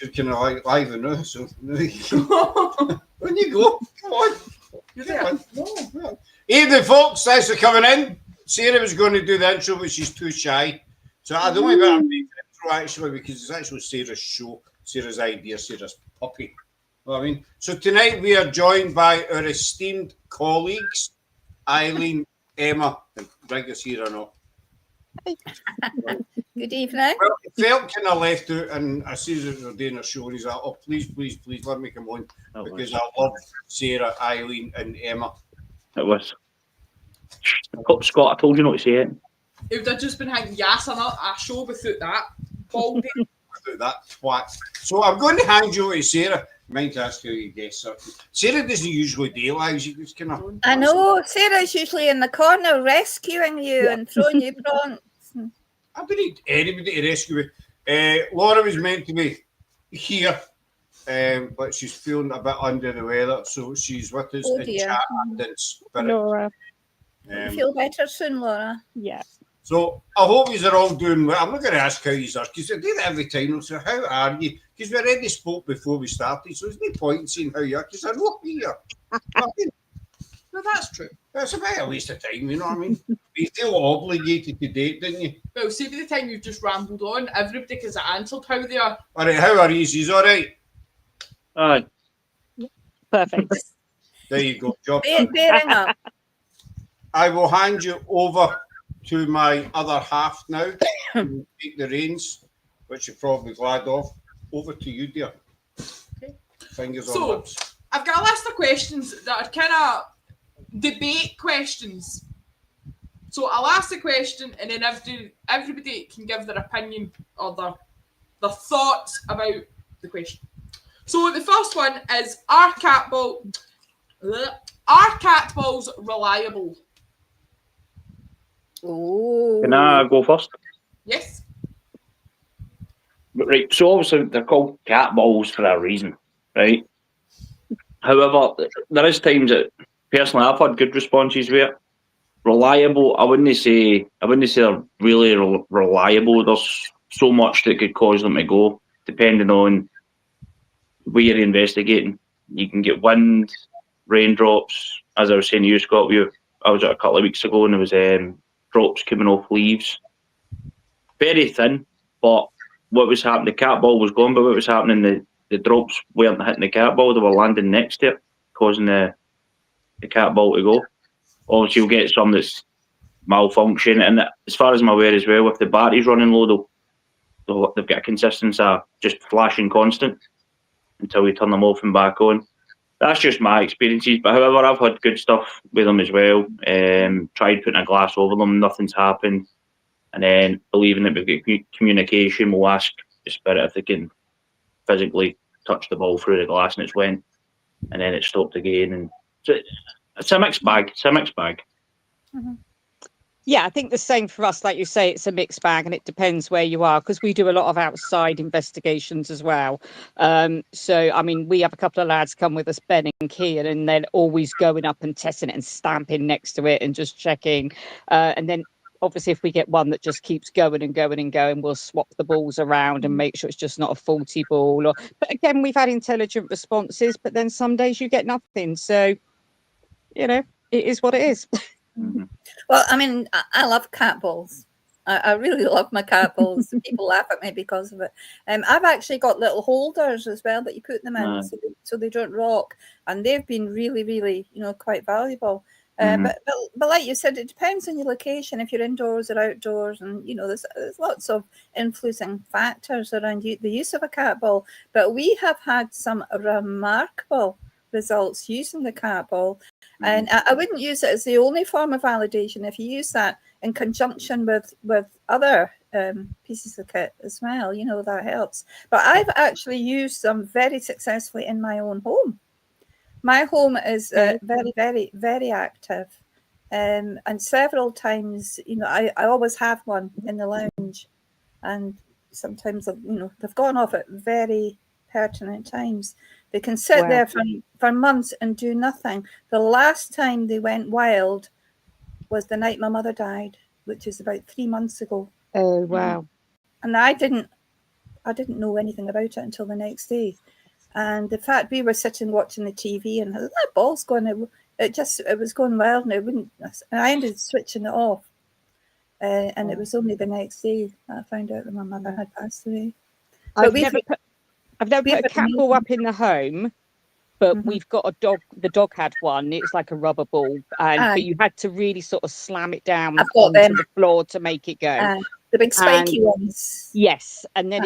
You're kind of like live and now, so when you go, come on. No. Evening, folks. Thanks for coming in. Sarah was going to do the intro, but she's too shy. So I don't want to make the intro actually because it's actually Sarah's show, Sarah's idea, Sarah's puppy. You know what I mean? So tonight we are joined by our esteemed colleagues, Eileen, Emma, and Rigga's here or not. Good evening. Well, it felt kind of left out, and I see that they're doing a show, and he's like, oh, please, let me come on, because I love Sarah, Eileen, and Emma. It was. Scott, I told you not to say it. It would have just been hanging yes on a show without that. Baldy. Without that twat. So I'm going to hand you over to Sarah. Mind to ask how you guess her. Sarah doesn't usually do lives. You just kind of. I know. Sarah's usually in the corner rescuing you and throwing you prompts. I don't need anybody to rescue me. Laura was meant to be here, but she's feeling a bit under the weather, so she's with us in chat and in spirit. Laura. You feel better soon, Laura? Yeah. So I hope you're all doing well. I'm not going to ask how you are, because I do that every time. So how are you? Because we already spoke before we started, so there's no point in saying how you are, because I know who you are. No, that's true. That's a bit of a waste of time, you know what I mean? You feel obligated to date, didn't you? Well, see, by the time you've just rambled on, everybody has answered how they are. All right, how are you? He's all right? Aye. Perfect. There you go. Job. Bearing up. I will hand you over to my other half now. Take the reins, which you're probably glad of. Over to you, dear. Okay. Fingers on lips. I've got a list of questions that are kind of debate questions. So I'll ask the question, and then everybody can give their opinion or their thoughts about the question. So the first one is: Are cat balls reliable? Oh. Can I go first? Yes. Right, so obviously they're called cat balls for a reason, right? However, there is times that personally I've had good responses with it. Reliable, I wouldn't say they're really reliable. There's so much that could cause them to go, depending on where you're investigating. You can get wind, raindrops. As I was saying to you, Scott, I was out a couple of weeks ago and there was drops coming off leaves. Very thin, but what was happening, the cat ball was gone, but what was happening, the drops weren't hitting the cat ball, they were landing next to it, causing the cat ball to go. Or you'll get some that's malfunction, and as far as I'm aware as well, if the battery's running low, they've got a consistency of just flashing constant until you turn them off and back on. That's just my experiences, but however, I've had good stuff with them as well. Tried putting a glass over them, nothing's happened. And then believing that we've got communication, we'll ask the spirit if they can physically touch the ball through the glass, and it's went, and then it stopped again. And so it's a mixed bag. Mm-hmm. Yeah, I think the same for us. Like you say, it's a mixed bag, and it depends where you are, because we do a lot of outside investigations as well. So, I mean, we have a couple of lads come with us, Ben and Kian, and they're always going up and testing it and stamping next to it and just checking. And then obviously, if we get one that just keeps going and going and going, we'll swap the balls around and make sure it's just not a faulty ball. But again, we've had intelligent responses, but then some days you get nothing. So, you know, it is what it is. Well, I mean, I love cat balls. I really love my cat balls. People laugh at me because of it. I've actually got little holders as well that you put them in so they don't rock. And they've been really, really, quite valuable. But like you said, it depends on your location, if you're indoors or outdoors, and there's lots of influencing factors around the use of a cat ball. But we have had some remarkable results using the cat ball, and I wouldn't use it as the only form of validation. If you use that in conjunction with other pieces of kit as well, that helps. But I've actually used them very successfully in my own home. My home is very, very, very active. And several times, I always have one in the lounge. And sometimes, they've gone off at very pertinent times. They can sit there for months and do nothing. The last time they went wild was the night my mother died, which is about 3 months ago. Oh, wow. And I didn't I didn't know anything about it until the next day. And the fact we were sitting watching the TV and that ball's going, it was going wild, and it wouldn't. And I ended switching it off. And it was only the next day that I found out that my mother had passed away. I've never put a cat ball up in the home, but we've got a dog. The dog had one. It was like a rubber ball, but you had to really sort of slam it down onto the floor to make it go. The big spiky ones. Yes, and then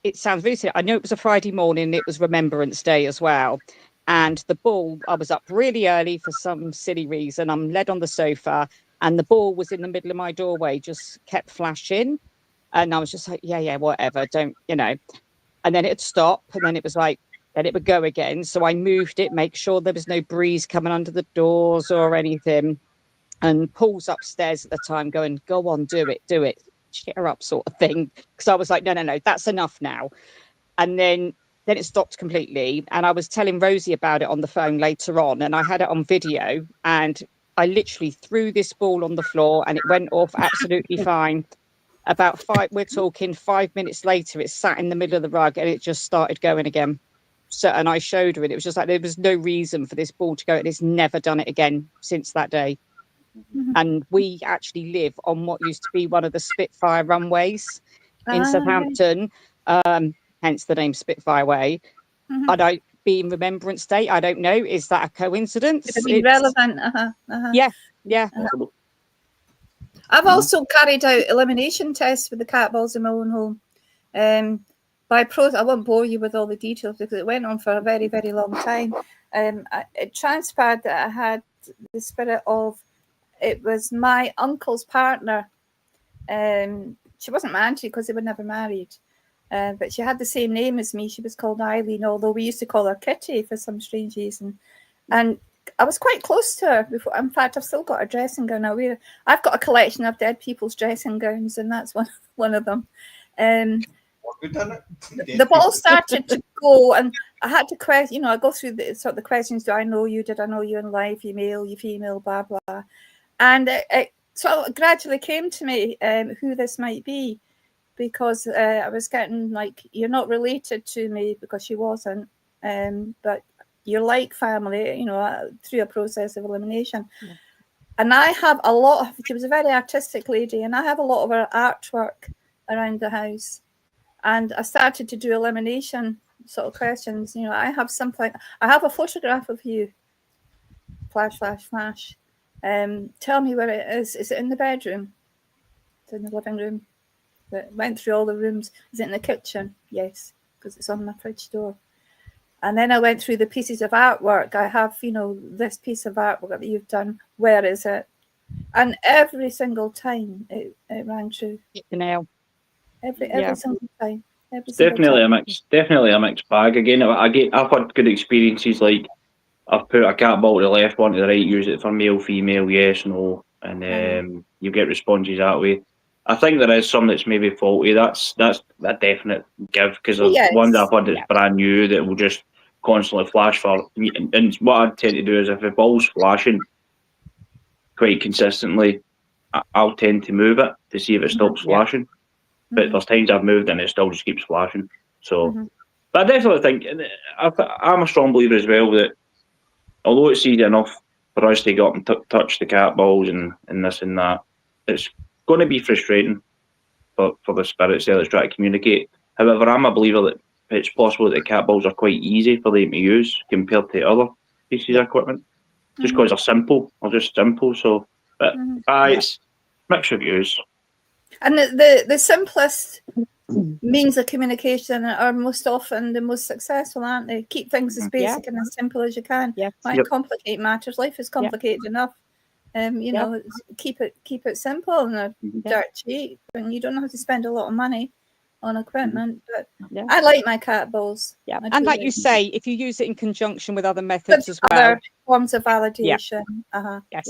it sounds really silly. I know it was a Friday morning. It was Remembrance Day as well. And the ball, I was up really early for some silly reason. I'm led on the sofa, and the ball was in the middle of my doorway, just kept flashing. And I was just like, yeah, whatever, don't, And then it'd stop, and then it was like, then it would go again. So I moved it, make sure there was no breeze coming under the doors or anything. And Paul's upstairs at the time going, go on, do it, cheer her up sort of thing. Because I was like, no, that's enough now. And then it stopped completely. And I was telling Rosie about it on the phone later on, and I had it on video, and I literally threw this ball on the floor and it went off absolutely fine. We're talking 5 minutes later, it sat in the middle of the rug and it just started going again. So, and I showed her it. It was just like, there was no reason for this ball to go, and it's never done it again since that day. And we actually live on what used to be one of the Spitfire runways in Southampton, hence the name Spitfire Way. Being Remembrance Day, I don't know. Is that a coincidence? It's relevant. Yeah. I've also carried out elimination tests with the cat balls in my own home. I won't bore you with all the details because it went on for a very, very long time. It transpired that I had the spirit of, it was my uncle's partner. She wasn't my auntie because they were never married. But she had the same name as me. She was called Eileen, although we used to call her Kitty for some strange reason. And I was quite close to her before. In fact, I've still got a dressing gown. I've got a collection of dead people's dressing gowns, and that's one of them. The ball started to go, and I had to question. I go through the questions. Do I know you? Did I know you in life? You male? You female? Blah blah. And it sort of gradually came to me who this might be, because I was getting like, you're not related to me, because she wasn't, but you're like family, through a process of elimination. Yeah. And I have she was a very artistic lady, and I have a lot of her artwork around the house. And I started to do elimination sort of questions. I have a photograph of you. Flash, flash, flash. Tell me where it is. Is it in the bedroom? It's in the living room. That went through all the rooms. Is it in the kitchen? Yes, because it's on my fridge door. And then I went through the pieces of artwork. I have, this piece of artwork that you've done. Where is it? And every single time it rang true. The nail. Every single time. Definitely a mixed bag. Again, I've had good experiences. Like, I've put a cat ball to the left, one to the right. Use it for male, female, yes, no, and you get responses that way. I think there is some that's maybe faulty. That's a definite give, because there's ones I've had that's brand new that will just constantly flash for. And what I tend to do is, if the ball's flashing quite consistently, I'll tend to move it to see if it stops flashing. But there's times I've moved and it still just keeps flashing. So, but I definitely think, I'm a strong believer as well that although it's easy enough for us to go up and touch the cat balls and this and that, it's going to be frustrating for the spirits there that's trying to communicate. However, I'm a believer that it's possible that the cat balls are quite easy for them to use compared to other pieces of equipment, just because they're simple. They're just simple. So, but it's mixed reviews. And the simplest means of communication are most often the most successful, aren't they? Keep things as basic and as simple as you can. Why complicate matters? Life is complicated enough. Keep it simple and dirt cheap, and you don't have to spend a lot of money on equipment. But I like my cat balls. Yeah, and like you say, if you use it in conjunction with other methods as well, other forms of validation. Yes.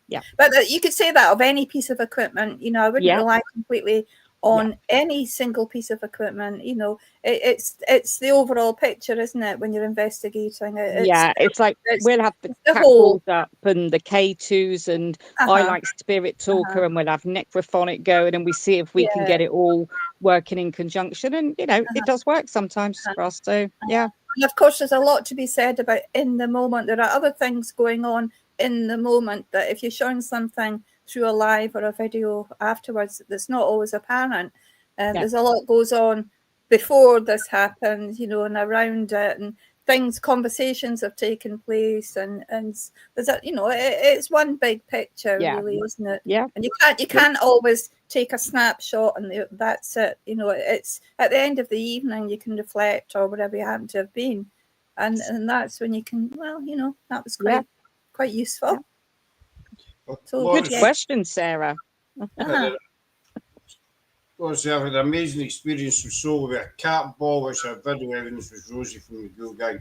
Yeah. But you could say that of any piece of equipment. I wouldn't rely completely on any single piece of equipment. You know, it's the overall picture, isn't it? When you're investigating it, it's like we'll have the cat whole balls up and the K2s, and I like Spirit Talker, and we'll have Necrophonic going, and we see if we can get it all working in conjunction. And you know, it does work sometimes for us. So yeah. And of course, there's a lot to be said about in the moment. There are other things going on in the moment that if you're showing something through a live or a video afterwards, that's not always apparent. There's a lot goes on before this happens, you know, and around it, and conversations have taken place, and there's a, you know, it's one big picture, really, isn't it? Yeah. And you can't always take a snapshot and that's it. You know, it's at the end of the evening you can reflect or whatever you happen to have been, and that's when you can, well, you know, that was quite useful. So good question, Sarah. Was I had an amazing experience with Soul with a cat ball, which I video evidence was Rosie from the Ghoul Gang.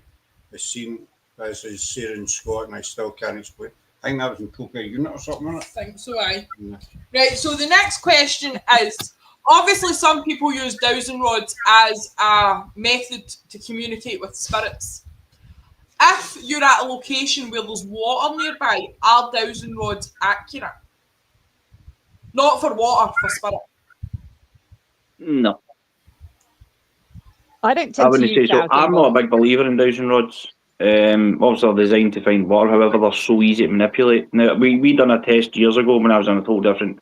I seen as is Sarah and Scott, and I still can't explain. I think that was in Coca Unit or something, wasn't it? I think so, aye. Right, so the next question is, obviously some people use dowsing rods as a method to communicate with spirits. If you're at a location where there's water nearby, are dowsing rods accurate? Not for water, for spirit. No. I don't I tend to wouldn't say use so. dowsing I'm not a rods. big believer in dowsing rods. Obviously they're designed to find water, however they're so easy to manipulate. Now we done a test years ago when I was on a whole different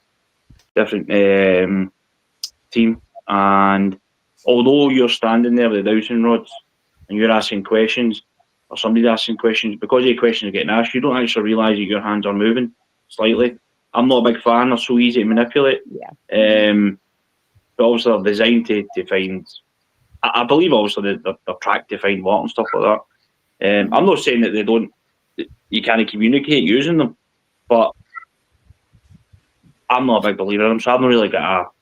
team, and although you're standing there with the dowsing rods and you're asking questions, or somebody's asking questions, because your questions are getting asked, you don't actually realise that your hands are moving slightly. I'm not a big fan, they're so easy to manipulate. But obviously they're designed to find, I believe obviously they're tracked to find water and stuff like that. I'm not saying that you can't communicate using them, but I'm not a big believer in them, so I've not really got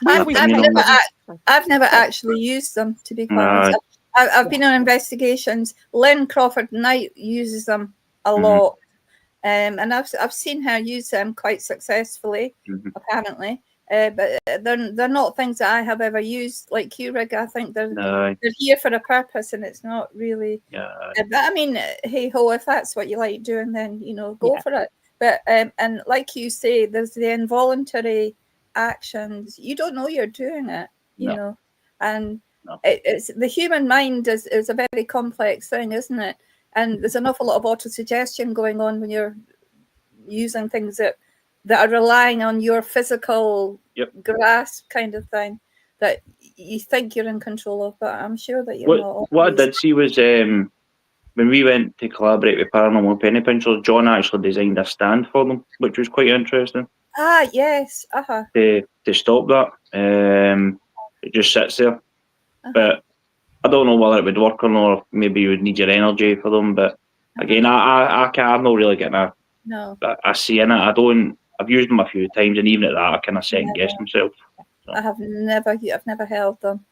I've never actually used them, to be quite honest. I've been on investigations. Lynn Crawford Knight uses them a lot, and I've seen her use them quite successfully, apparently. But they're not things that I have ever used, like you, Rigga. I think they're here for a purpose, and it's not really. But I mean, hey ho, if that's what you like doing, then you know, go for it. But and like you say, there's the involuntary actions. You don't know you're doing it, you know, and it's the human mind is a very complex thing, isn't it? And there's an awful lot of autosuggestion going on when you're using things that are relying on your physical grasp, kind of thing, that you think you're in control of, but I'm sure that you're not. What I did see was when we went to collaborate with Paranormal Penny Pinchers, John actually designed a stand for them, which was quite interesting. Yes. To stop that. It just sits there. But I don't know whether it would work or not, or maybe you would need your energy for them. But again, I'm not really getting a say in it. I've used them a few times, and even at that, I kind of second guess myself. So. I've never held them.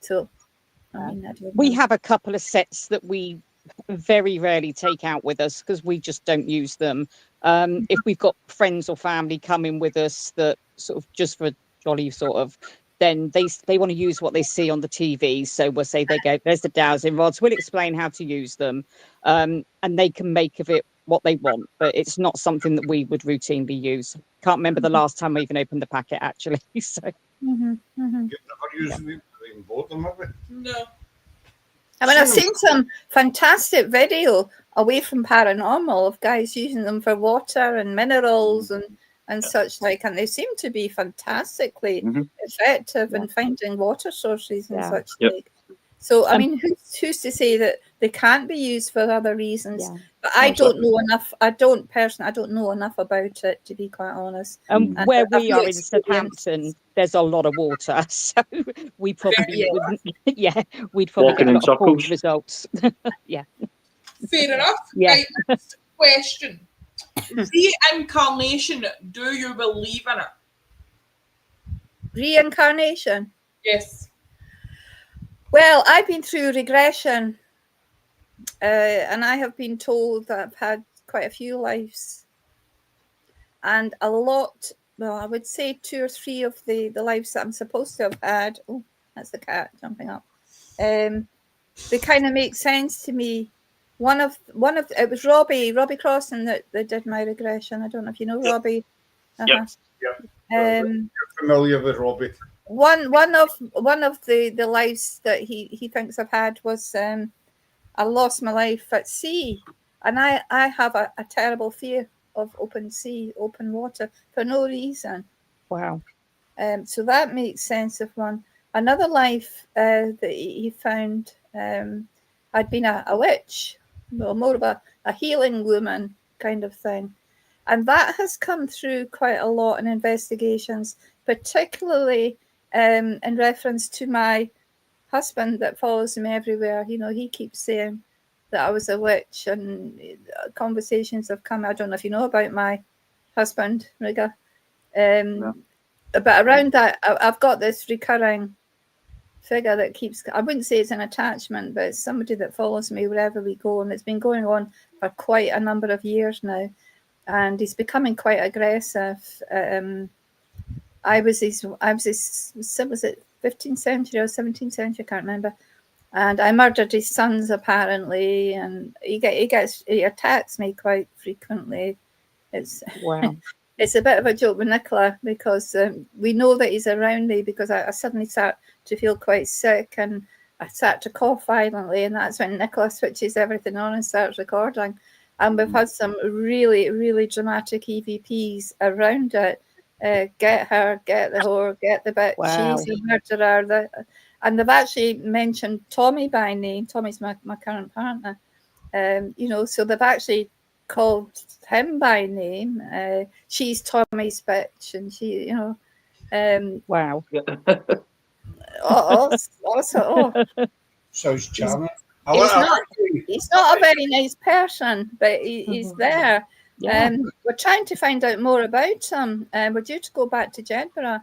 So I mean, I don't know. We have a couple of sets that we very rarely take out with us because we just don't use them. If we've got friends or family coming with us that sort of just for jolly sort of, then they want to use what they see on the TV. So we'll say they go, there's the dowsing rods. We'll explain how to use them, and they can make of it what they want. But it's not something that we would routinely use. Can't remember the last time we even opened the packet, actually. So. You've never used them in both of them, have you? No. I mean, I've seen some fantastic video away from Paranormal of guys using them for water and minerals and such like, and they seem to be fantastically effective in finding water sources and such like. So, I mean, who's to say that they can't be used for other reasons? Yeah. But I don't know enough. I don't know enough about it, to be quite honest. And where we are in Southampton, there's a lot of water, so we probably wouldn't. Yeah, we'd probably walking get in circles. Results. Yeah. Fair enough. Yeah. Right, next question. Reincarnation, do you believe in it? Reincarnation? Yes. Well, I've been through regression, and I have been told that I've had quite a few lives, and a lot well, I would say 2 or 3 of the lives that I'm supposed to have had. Oh, that's the cat jumping up. They kind of make sense to me. One of it was Robbie Crossan that did my regression. I don't know if you know Robbie. Yep. You're familiar with Robbie. One of the lives that he thinks I've had was I lost my life at sea, and I have a terrible fear of open sea, open water for no reason. Wow. So that makes sense of one. Another life that he found, I'd been a witch, well, more of a healing woman kind of thing. And that has come through quite a lot in investigations, particularly in reference to my husband that follows me everywhere. You know, he keeps saying that I was a witch, and conversations have come. I don't know if you know about my husband, Rigga. No. But around that, I've got this recurring figure that keeps, I wouldn't say it's an attachment, but it's somebody that follows me wherever we go. And it's been going on for quite a number of years now. And he's becoming quite aggressive. I was his, was it 15th century or 17th century? I can't remember. And I murdered his sons apparently, and he attacks me quite frequently. It's Wow. It's a bit of a joke with Nicola because we know that he's around me because I suddenly start to feel quite sick and I start to cough violently, and that's when Nicola switches everything on and starts recording. And we've had some really, really dramatic EVPs around it. Get her, get the whore, get the bitch, Wow. she's a murderer. And they've actually mentioned Tommy by name. Tommy's my current partner. You know, so they've actually called him by name. She's Tommy's bitch, and she, you know, Wow. Sounds charming. He's not a very nice person, but he's there. Yeah. We're trying to find out more about him. We're due to go back to Jedburgh,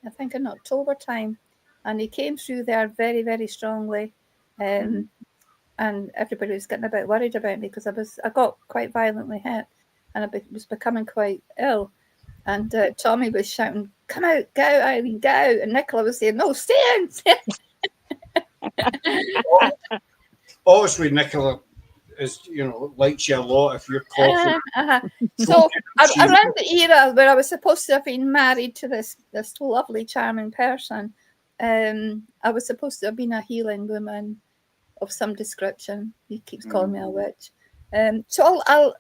I think in October time, and he came through there very, very strongly. And everybody was getting a bit worried about me because I got quite violently hit, and I was becoming quite ill. And Tommy was shouting, "Come out, go, Eileen, go!" And Nicola was saying, "No, stay in." Obviously, Nicola is, you know, likes you a lot if you're coughing. So around the era where I was supposed to have been married to this lovely, charming person, I was supposed to have been a healing woman of some description. He keeps calling me a witch. So I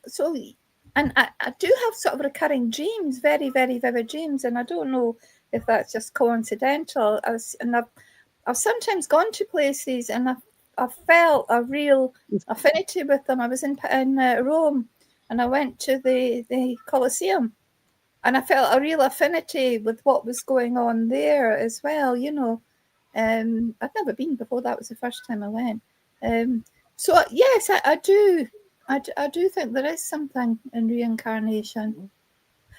do have sort of recurring dreams, very, very vivid dreams, and I don't know if that's just coincidental. I've sometimes gone to places and I felt a real affinity with them. I was in Rome, and I went to the Colosseum, and I felt a real affinity with what was going on there as well. You know, I'd never been before. That was the first time I went. So yes, I do. I do think there is something in reincarnation,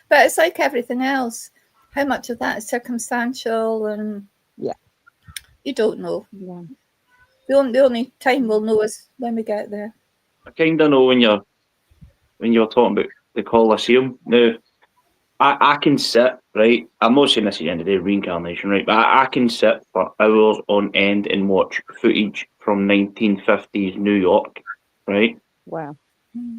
but it's like everything else. How much of that is circumstantial, and you don't know. Yeah. The only time we'll know is when we get there. I kind of know when you're talking about the Colosseum. Now, I can sit, right? I'm not saying this at the end of the day, reincarnation, right? But I can sit for hours on end and watch footage from 1950s New York, right? Wow.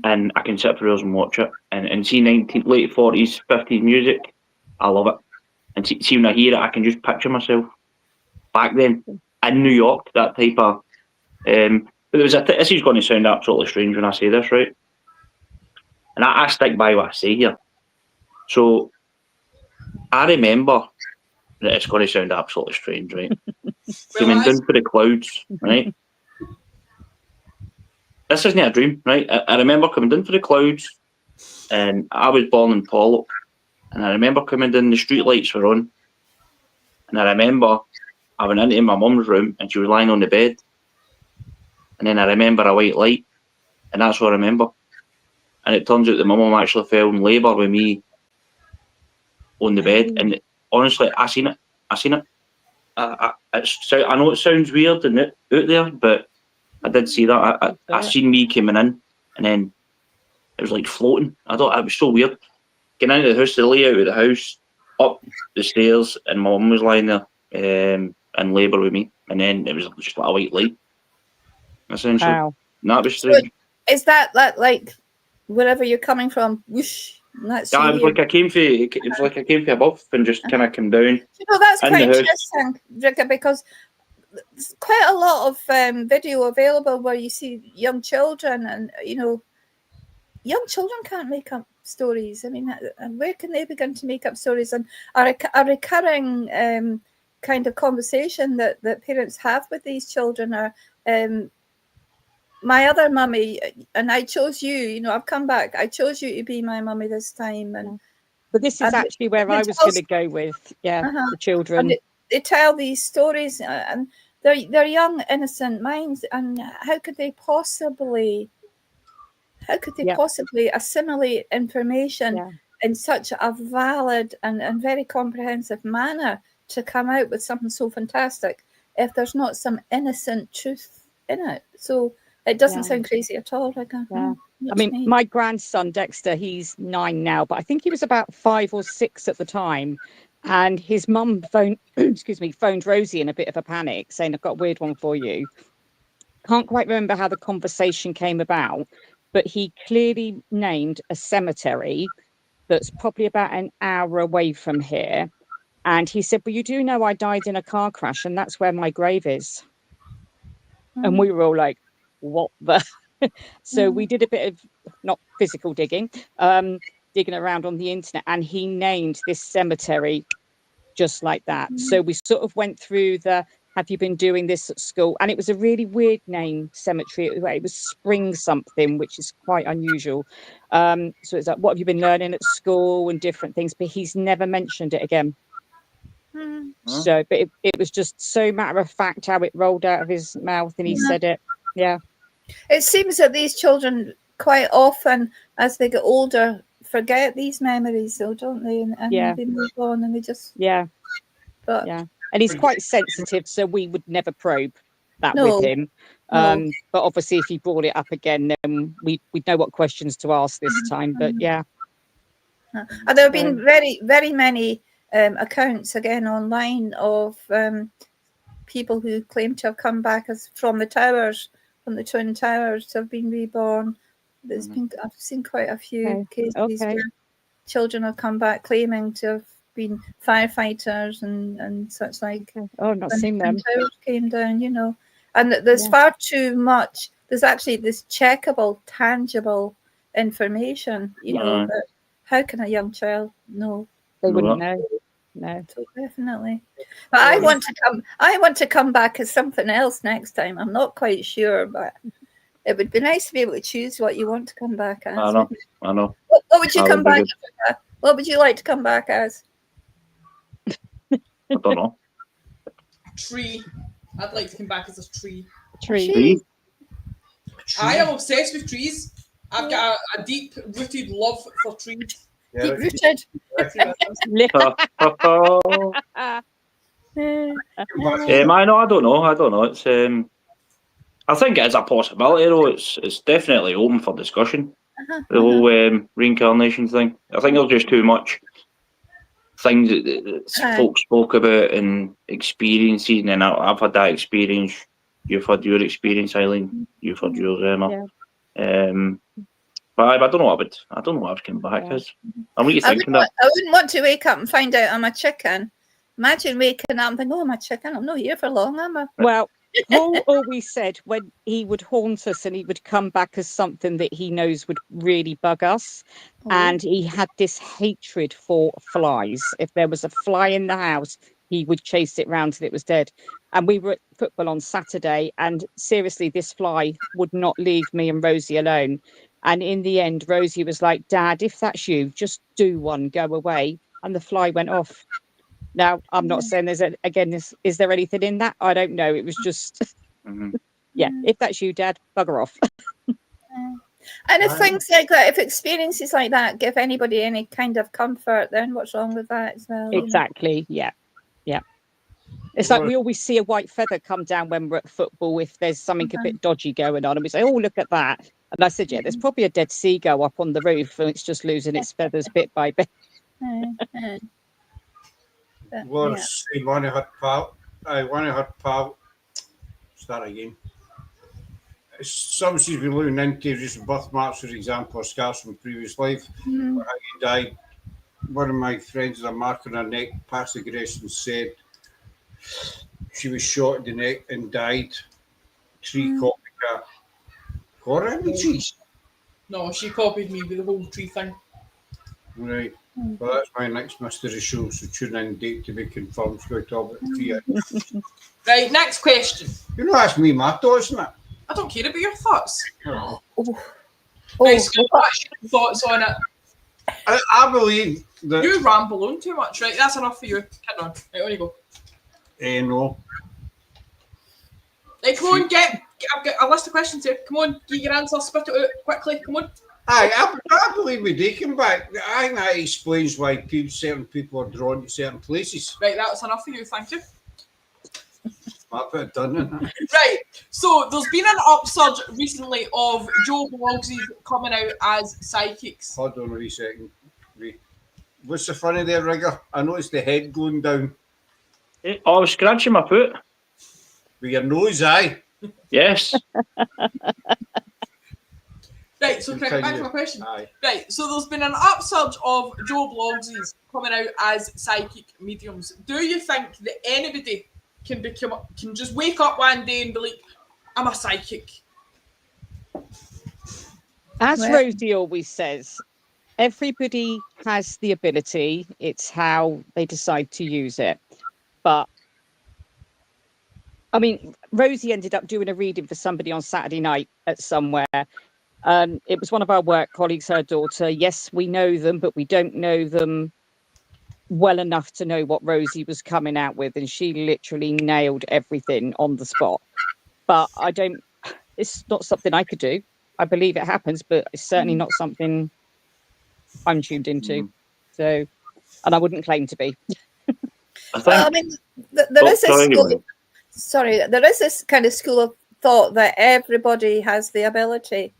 And I can sit for hours and watch it and see late 40s, 50s music. I love it. And see when I hear it, I can just picture myself back then in New York, that type of. But there was this is going to sound absolutely strange when I say this, right? And I stick by what I say here. So I remember that it's going to sound absolutely strange, right? Coming down for the clouds, right? This isn't a dream, right? I remember coming down for the clouds, and I was born in Pollock, and I remember coming down, the street lights were on, and I remember I went into my mum's room and she was lying on the bed, and then I remember a white light, and that's what I remember. And it turns out that my mum actually fell in labour with me on the bed, and honestly, I seen it. I know it sounds weird and out there, but I did see that. I seen me coming in, and then it was like floating. I thought it was so weird. Getting into the house, the layout of the house, up the stairs, and my mum was lying there in labour with me, and then it was just like a white light, essentially. Wow. And that was So strange. is that like wherever you're coming from? Whoosh. And that's Yeah, it was you. like I came for above and just kind of came down. You know, that's in quite the house. interesting, Rigga, because there's quite a lot of video available where you see young children, and young children can't make up stories. I mean, where can they begin to make up stories? And a recurring kind of conversation that parents have with these children are, my other mummy, and I chose you. I've come back. I chose you to be my mummy this time, and. But this is actually where I was going to go with, the children. And they tell these stories, and they're young, innocent minds, and how could they possibly assimilate information in such a valid and very comprehensive manner to come out with something so fantastic if there's not some innocent truth in it? So it doesn't sound crazy at all. I mean, my grandson Dexter, he's 9 now, but I think he was about 5 or 6 at the time. And his mum phoned Rosie in a bit of a panic, saying, "I've got a weird one for you." Can't quite remember how the conversation came about, but he clearly named a cemetery that's probably about an hour away from here. And he said, "Well, you do know I died in a car crash, and that's where my grave is." And we were all like, "What the?" So we did a bit of not physical digging around on the internet, and he named this cemetery just like that. So we sort of went through have you been doing this at school? And it was a really weird name, cemetery. It was Spring something, which is quite unusual. So it's like, what have you been learning at school and different things, but he's never mentioned it again. So, but it was just so matter of fact how it rolled out of his mouth, and he said it. Yeah. It seems that these children quite often, as they get older, forget these memories, though, don't they? And they move on, and they just But and he's quite sensitive, so we would never probe that with him. But obviously, if he brought it up again, then we'd know what questions to ask this time. But and there have been very, very many accounts again online of people who claim to have come back from the towers. From the Twin Towers have been reborn. I've seen quite a few cases where children have come back claiming to have been firefighters and such like. Oh, I've not seen them. Towers came down, and there's far too much. There's actually this checkable, tangible information. That how can a young child know? They wouldn't know. No, so definitely. But I want to come back as something else next time. I'm not quite sure, but it would be nice to be able to choose what you want to come back as. I know. What would you come back as? What would you like to come back as? I don't know. Tree. I'd like to come back as a tree. Tree. I am obsessed with trees. I've got a deep-rooted love for trees. Deep-rooted. I don't know. It's I think it is a possibility, though. It's definitely open for discussion. The whole reincarnation thing. I think there's just too much things that folks spoke about and experiences, and I've had that experience. You've had your experience, Eileen. You've had yours, Emma. But I don't know what I would come back as. And what you thinking that? I wouldn't want to wake up and find out I'm a chicken. Imagine waking up and thinking, "Oh, I'm a chicken. I'm not here for long, am I?" Well, Paul always said when he would haunt us and he would come back as something that he knows would really bug us. And he had this hatred for flies. If there was a fly in the house, he would chase it round till it was dead. And we were at football on Saturday, and seriously, this fly would not leave me and Rosie alone. And in the end, Rosie was like, "Dad, if that's you, just do one, go away." And the fly went off. Now, I'm not saying is there anything in that? I don't know. It was just, if that's you, Dad, bugger off. And if things like that, if experiences like that give anybody any kind of comfort, then what's wrong with that as well? Exactly, yeah. It's like we always see a white feather come down when we're at football if there's something a bit dodgy going on, and we say, "Oh, look at that." And I said, there's probably a dead seagull up on the roof and it's just losing its feathers bit by bit. Laura's saying one of her pal. Start again. Some she's been looking into just birthmarks, for example, or scars from previous life. Mm. How he died. One of my friends had a mark on her neck. Past aggression said she was shot in the neck and died. Tree copycat. Horror images. No, she copied me with the whole tree thing. Right. Well, that's my next mystery show, so tune in, date to be confirmed. We're going to talk about 3 hours. Right, next question. You know, ask me my thoughts, isn't it? I don't care about your thoughts. Oh. Right, Scott, what's your thoughts on it? I believe that. You ramble on too much, right? That's enough for you. Carry on. Right, on you go. No. Right, come on, I've got a list of questions here. Come on, get your answer, spit it out quickly. Come on. I believe we do come back. I think that explains why certain people are drawn to certain places. Right, that's enough for you. Thank you. I've got it done, isn't it? Right, so there's been an upsurge recently of Joe Bloggsies coming out as psychics. Hold on a wee second. What's the funny there, Rigga? I noticed the head going down. I was scratching my foot. With your nose, aye. Yes. Right, so can I get back to my question? Aye. Right, so there's been an upsurge of Joe Bloggsies coming out as psychic mediums. Do you think that anybody can just wake up one day and be like, I'm a psychic? As Rosie always says, everybody has the ability. It's how they decide to use it. But I mean, Rosie ended up doing a reading for somebody on Saturday night at somewhere. It was one of our work colleagues, her daughter. Yes, we know them, but we don't know them well enough to know what Rosie was coming out with. And she literally nailed everything on the spot. But it's not something I could do. I believe it happens, but it's certainly not something I'm tuned into. So, and I wouldn't claim to be. Well, I mean, there is this school. Sorry, there is this kind of school of thought that everybody has the ability,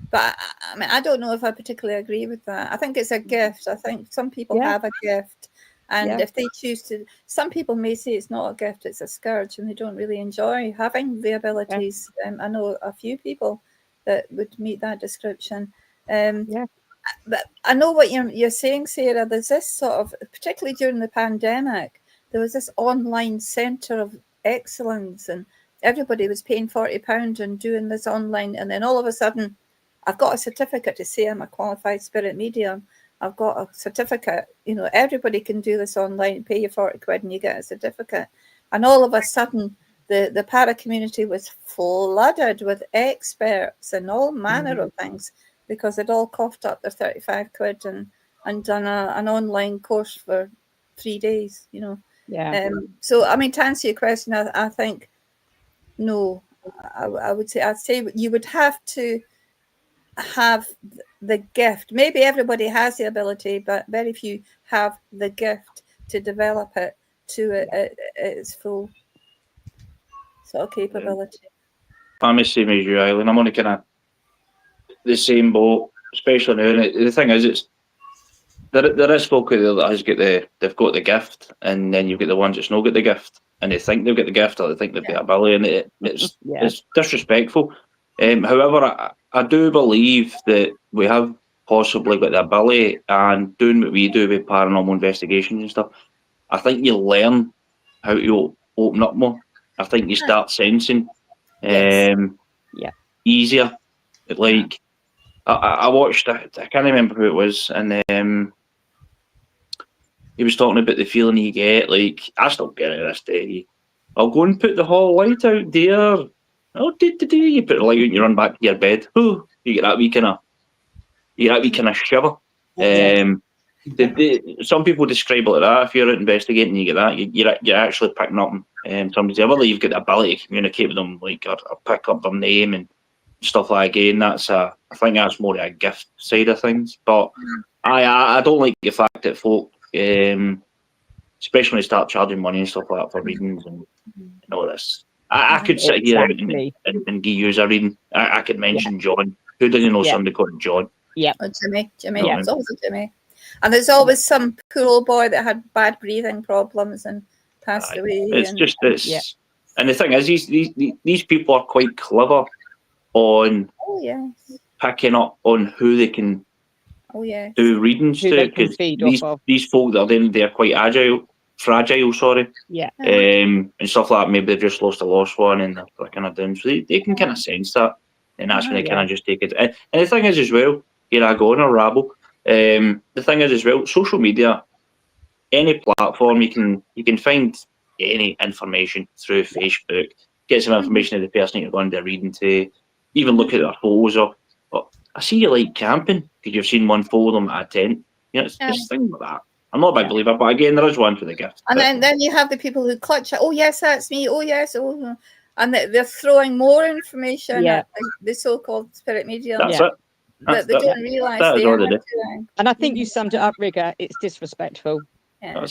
but I mean, I don't know if I particularly agree with that. I think it's a gift. I think some people have a gift, and if they choose to, some people may say it's not a gift; it's a scourge, and they don't really enjoy having the abilities. I know a few people that would meet that description. But I know what you're saying, Sarah. There's this sort of, particularly during the pandemic, there was this online centre of excellence, and everybody was paying £40 and doing this online, and then all of a sudden I've got a certificate to say I'm a qualified spirit medium. I've got a certificate. You know, everybody can do this online, pay you 40 quid and you get a certificate. And all of a sudden the para community was flooded with experts and all manner of things, because they'd all coughed up their 35 quid and done an online course for 3 days, you know. So, I mean, to answer your question, I think, no, I'd say you would have to have the gift. Maybe everybody has the ability, but very few have the gift to develop it to its full sort of capability. I'm the same as you, Eileen. I'm on kind of the same boat, especially now. And the thing is, there is folk out there that they've got the gift, and then you've got the ones that's not got the gift, and they think they've got the gift, or they think they've got ability, and it's disrespectful. However, I do believe that we have possibly got the ability, and doing what we do with paranormal investigations and stuff, I think you learn how to open up more. I think you start sensing easier. Like, I watched, I can't remember who it was, and he was talking about the feeling you get. Like, I still get it this day. I'll go and put the hall light out there. Oh, you put the light out and you run back to your bed. Oh, you get that wee kind of shiver. Some people describe it like that. If you're out investigating, you get that. You're actually picking up somebody's ability. You've got the ability to communicate with them, like, or pick up their name and stuff like that. Again, I think that's more a gift side of things. But I don't like the fact that folk, especially when they start charging money and stuff like that for readings and all this. I could sit here and give you a reading. I could mention John. Who doesn't know somebody called John? Jimmy. It's always a Jimmy. And there's always some poor old boy that had bad breathing problems and passed away. It's and, just and the thing is, these people are quite clever on picking up on who they can do readings Who to, they can because feed off of. these folk that are then they're quite fragile, sorry. Yeah. And stuff like that. Maybe they've just lost a lost one and they're kind of down. So they can kind of sense that. And that's when they kind of just take it. And the thing is as well, here I go on a rabble. The thing is as well, social media, any platform, you can find any information through Facebook, get some information of the person you're going to reading to, even look at their photos up. But I see you like camping because you've seen one photo of them at a tent. You know, it's just things like that. I'm not a big believer, but again, there is one for the gift. And then you have the people who clutch it. Oh yes, that's me. Oh yes, oh, and they're throwing more information at the so-called spirit medium. That's it. That they don't realise that is they all are they do. doing. And I think you summed it up, Rigga. It's disrespectful. Yeah.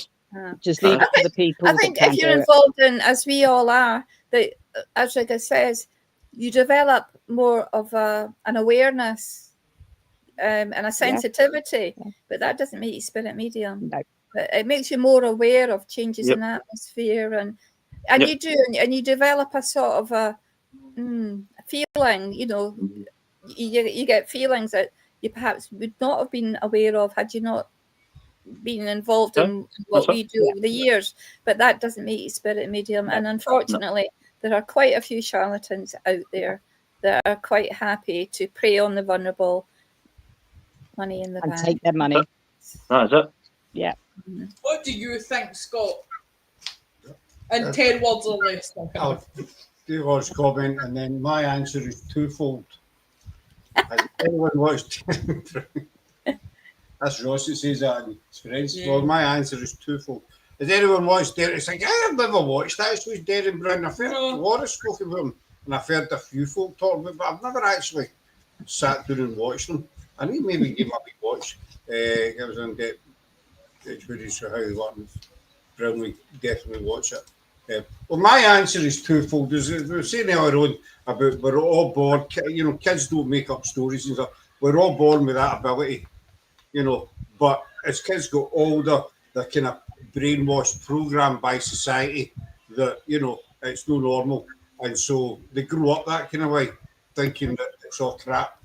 Just leave it to the people. I think if you're involved in, as we all are, that as Rigga says, you develop more of an awareness and a sensitivity, but that doesn't make you spirit medium. No. But it makes you more aware of changes in atmosphere, and you do, and you develop a sort of a feeling. You know, you get feelings that you perhaps would not have been aware of had you not been involved in what we do over the years. But that doesn't make you spirit medium, and unfortunately, there are quite a few charlatans out there that are quite happy to prey on the vulnerable, money in the bank, take their money. That's it. Yeah. What do you think, Scott? In 10 words or less. I'll do Lord's comment, and then my answer is twofold. Has anyone watched? That's Ross that says that in his friends. Well, my answer is twofold. Has anyone watched Derek? It's like, I've never watched that. It's with Derek Brown. I've heard Laura spoke about him, and I've heard a few folk talk about it, but I've never actually sat down and watched them. I need maybe give him a wee watch. It was on It's how they work. Brilliantly, definitely watch it. Well, my answer is twofold. As we were saying earlier on about we're all born, you know, kids don't make up stories and stuff. We're all born with that ability, you know. But as kids get older, they're kind of brainwashed, programmed by society that, you know, it's no normal. And so they grow up that kind of way, thinking that it's all crap.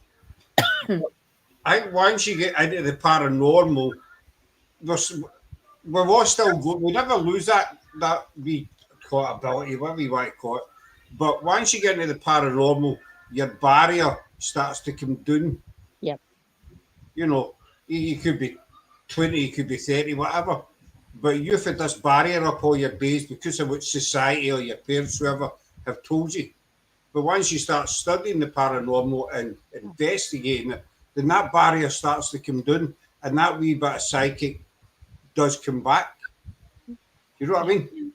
I think once you get into the paranormal, we're all still going. We never lose that we call it ability, whatever you want to call it. But once you get into the paranormal, your barrier starts to come down. Yep. You know, you could be 20, you could be 30, whatever. But you've had this barrier up all your days because of what society or your parents, whoever, have told you. But once you start studying the paranormal and investigating it, then that barrier starts to come down, and that wee bit of psychic does come back. You know what I mean?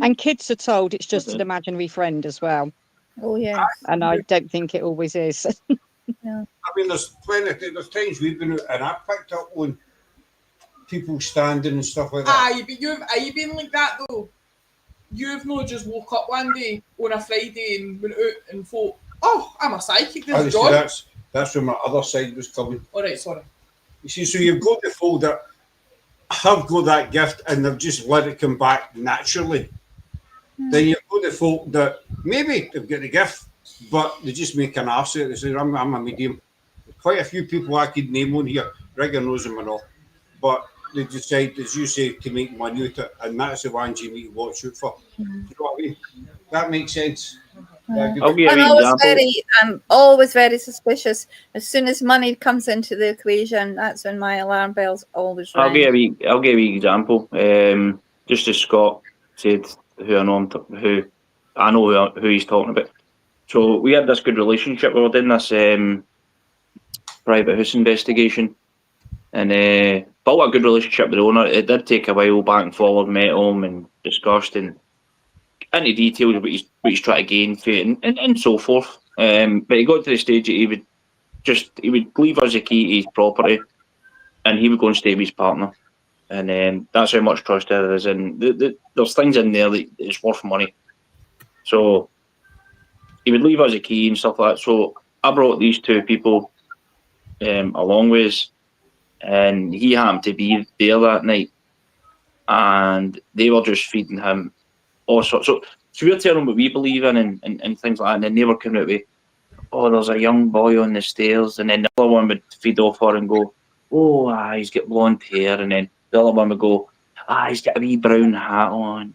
And kids are told it's just an imaginary friend as well. Oh yeah. And I don't think it always is. Yeah. I mean, there's times we've been out and I've picked up on people standing and stuff like that. Aye, but you been like that though? You've not just woke up one day on a Friday and went out and thought, oh, I'm a psychic, this is John. That's where my other side was coming. Alright, sorry. You see, so you've got the folk that have got that gift and they've just let it come back naturally. Then you've got the folk that maybe they've got the gift, but they just make an arse of it. They say, I'm a medium. Quite a few people I could name on here. Rigga knows them and all. But they decide, as you say, to make money out of it, and that's the ones you need to watch out for. Do you know what I mean? That makes sense. I'm always very suspicious. As soon as money comes into the equation, that's when my alarm bells always ring. I'll give you an example. Just as Scott said, who I know who he's talking about. So we had this good relationship. We were doing this private house investigation, and built a good relationship with the owner. It did take a while, back and forward, met him and discussed and into details of what he's trying to gain for it and so forth. But he got to the stage that he would leave us the key to his property, and he would go and stay with his partner. And that's how much trust there is. And there's things in there that is worth money. So he would leave us a key and stuff like that. So I brought these two people along with us, and he happened to be there that night, and they were just feeding him all sorts. So we're telling them what we believe in and things like that, and then they were coming out with, oh, there's a young boy on the stairs, and then the other one would feed off her and go, oh, he's got blonde hair, and then the other one would go, he's got a wee brown hat on,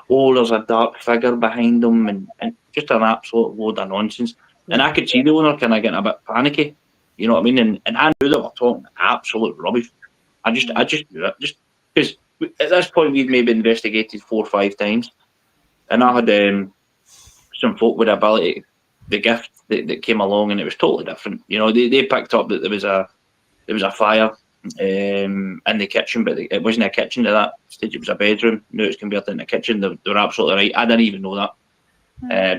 oh, there's a dark figure behind him, and just an absolute load of nonsense. And I could see the owner kind of getting a bit panicky, you know what I mean? And I knew they were talking absolute rubbish. I just knew it, just because at this point we'd maybe investigated 4 or 5 times, and I had some folk with ability, the gift that came along, and it was totally different. You know, they picked up that there was a fire in the kitchen, but it wasn't a kitchen at that stage, it was a bedroom. Now it's converted into a kitchen. They were absolutely right. I didn't even know that.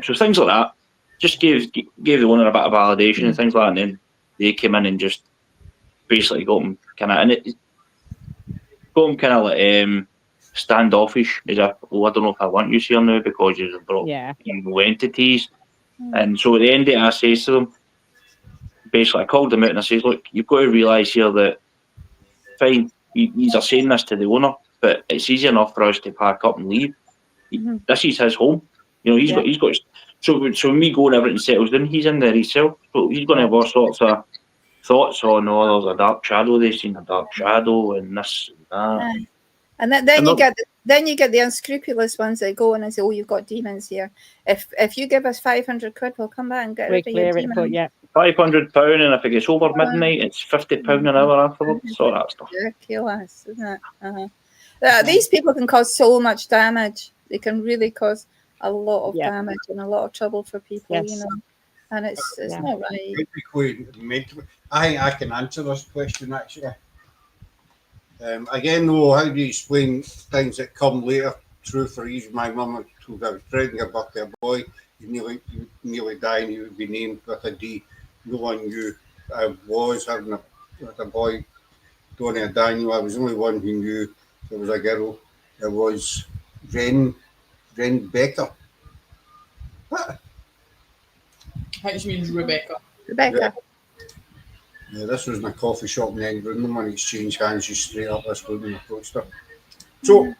So things like that just gave the owner a bit of validation and things like that, and then they came in and just basically got him kind of like standoffish, as if, oh, I don't know if I want you here now because you've brought evil entities. And so at the end of it, I says to them, basically I called them out and I says, look, you've got to realise here that, fine, you are saying this to the owner, but it's easy enough for us to pack up and leave. This is his home. You know, he's got. So when we go and everything settles down, he's in there himself. So he's going to have all sorts of thoughts on, oh, there's a dark shadow. They've seen a dark shadow and this and that. And then you get the unscrupulous ones that go in and say, oh, you've got demons here. If you give us 500 quid, we'll come back and get rid of your demon. £500, and if it gets over midnight, it's £50 an hour afterwards. So that stuff. Ridiculous, isn't it? These people can cause so much damage. They can really cause a lot of damage and a lot of trouble for people, you know. And it's not right. I can answer this question actually. Again, though, how do you explain things that come later? True for you, my mum told I was pregnant, gave birth to a boy. He nearly died, and he would be named with a D. No one knew I was having a boy, Donnie Daniel. I was the only one who knew there was a girl. It was Ren Becker. What? How do you mean Rebecca? Rebecca. Yeah, this was in a coffee shop in Edinburgh. No one exchanged hands, just straight up this woman approached her. So,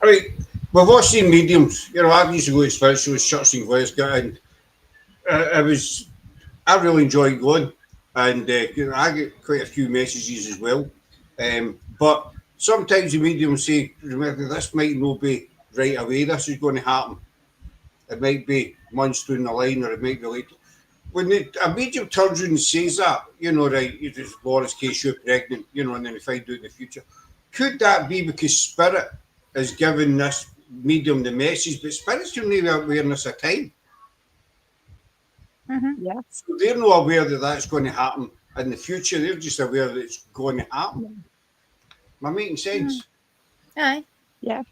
right, we've all seen mediums. You know, I used to go to spirit shows, church in Glasgow, and I really enjoyed going. And you know, I get quite a few messages as well. But sometimes the mediums say, remember, this might not be right away, this is going to happen. It might be months down the line, or it might be later. When a medium turns around and says that, you know, right, you just Laura's case, you're pregnant, you know, and then we find out in the future. Could that be because spirit is giving this medium the message, but spirit's don't have awareness of time. Yeah. So they're not aware that that's going to happen in the future. They're just aware that it's going to happen. Am I making sense? Aye. Yeah.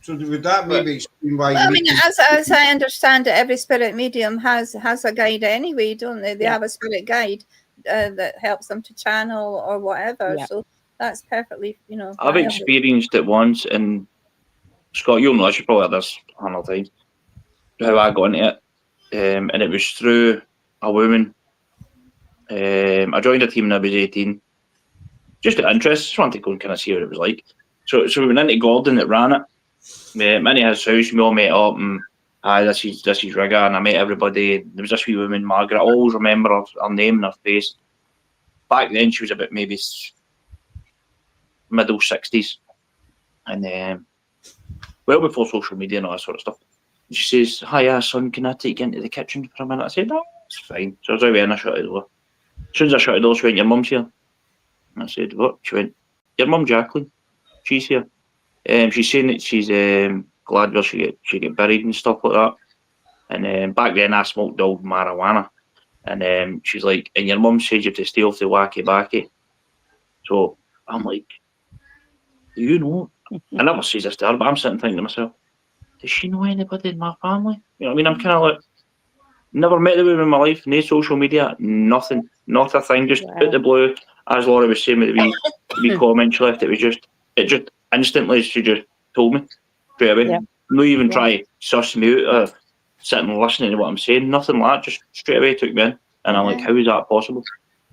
So would that maybe explain why? Well, I mean, as I understand it, every spirit medium has a guide anyway, don't they? They have a spirit guide that helps them to channel or whatever. Yeah. So that's perfectly, you know. I've experienced it once, and Scott, you'll know, I should probably have this 100 times, how I got into it. And it was through a woman. I joined a team when I was 18. Just out of interest, just wanted to go and kind of see what it was like. So we went into Gordon that ran it. Into his house, we all met up, and this is Rigga, and I met everybody. There was this wee woman, Margaret. I always remember her name and her face. Back then, she was about maybe middle 60s, and well before social media and all that sort of stuff. She says, "Hi, son, can I take you into the kitchen for a minute?" I said, "No, it's fine." So I was away and I shut the door. As soon as I shut the door, she went, "Your mum's here." And I said, "What?" She went, "Your mum, Jacqueline. She's here. She's saying that she's glad where she get buried and stuff like that." And back then I smoked old marijuana. And she's like, "And your mum said you have to stay off the wacky backy." So I'm like, you know, I never says this to her, but I'm sitting thinking to myself, does she know anybody in my family? You know what I mean? I'm kind of like, never met the woman in my life, no social media, nothing, not a thing, just out the blue. As Laura was saying with the wee comment she left, it just instantly, she just told me straight away. Yeah. No even try to suss me out or sitting and listening to what I'm saying, nothing like that, just straight away took me in. And I'm like, how is that possible?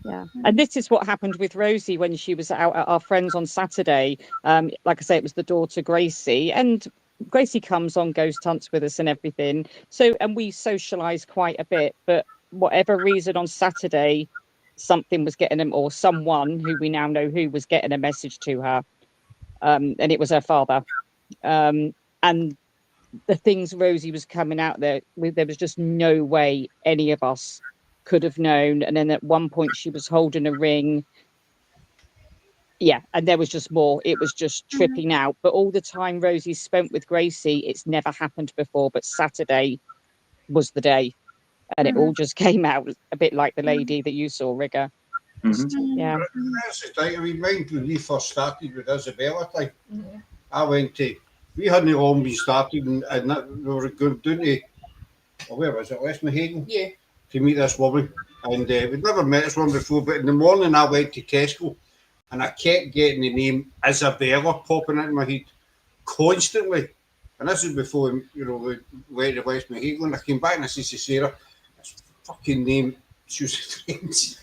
Yeah, and this is what happened with Rosie when she was out at our friends on Saturday. Like I say, it was the daughter Gracie, and Gracie comes on ghost hunts with us and everything. So, and we socialise quite a bit. But whatever reason, on Saturday, something was getting them, or someone who we now know who was getting a message to her, and it was her father. And the things Rosie was coming out there with, there was just no way any of us could have known. And then at one point she was holding a ring. Yeah, and there was just more. It was just tripping out. But all the time Rosie spent with Gracie, it's never happened before. But Saturday was the day. And it all just came out a bit like the lady that you saw, Rigga. Yeah. That's the thing. I mean, mine, when we first started with Isabella, I went to, we hadn't long been started, and we were going down to, where was it, West Mahagan? Yeah. To meet this woman. And we'd never met this woman before, but in the morning I went to Tesco, and I kept getting the name Isabella popping into my head constantly. And this is before, we went to West Mahagan. I came back and I said to Sarah, this fucking name, she was French,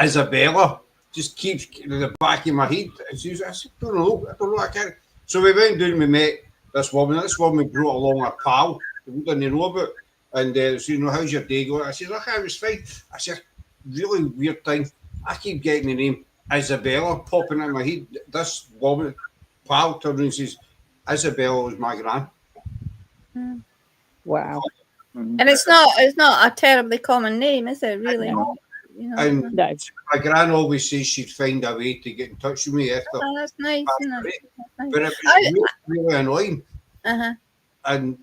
Isabella, just keeps in the back of my head. And she was, I said, I don't know, I can't. So we went down and we met this woman. This woman brought along a pal that we didn't know about. And so, how's your day going? I said, look, I was fine. I said, really weird thing. I keep getting the name Isabella popping in my head. This woman, pal, turned and says, Isabella was my gran. Wow. And it's not a terribly common name, is it? Really? And No. my gran always says she'd find a way to get in touch with me after. Oh, that's nice, isn't it? That's But nice. it was really annoying. Uh-huh. And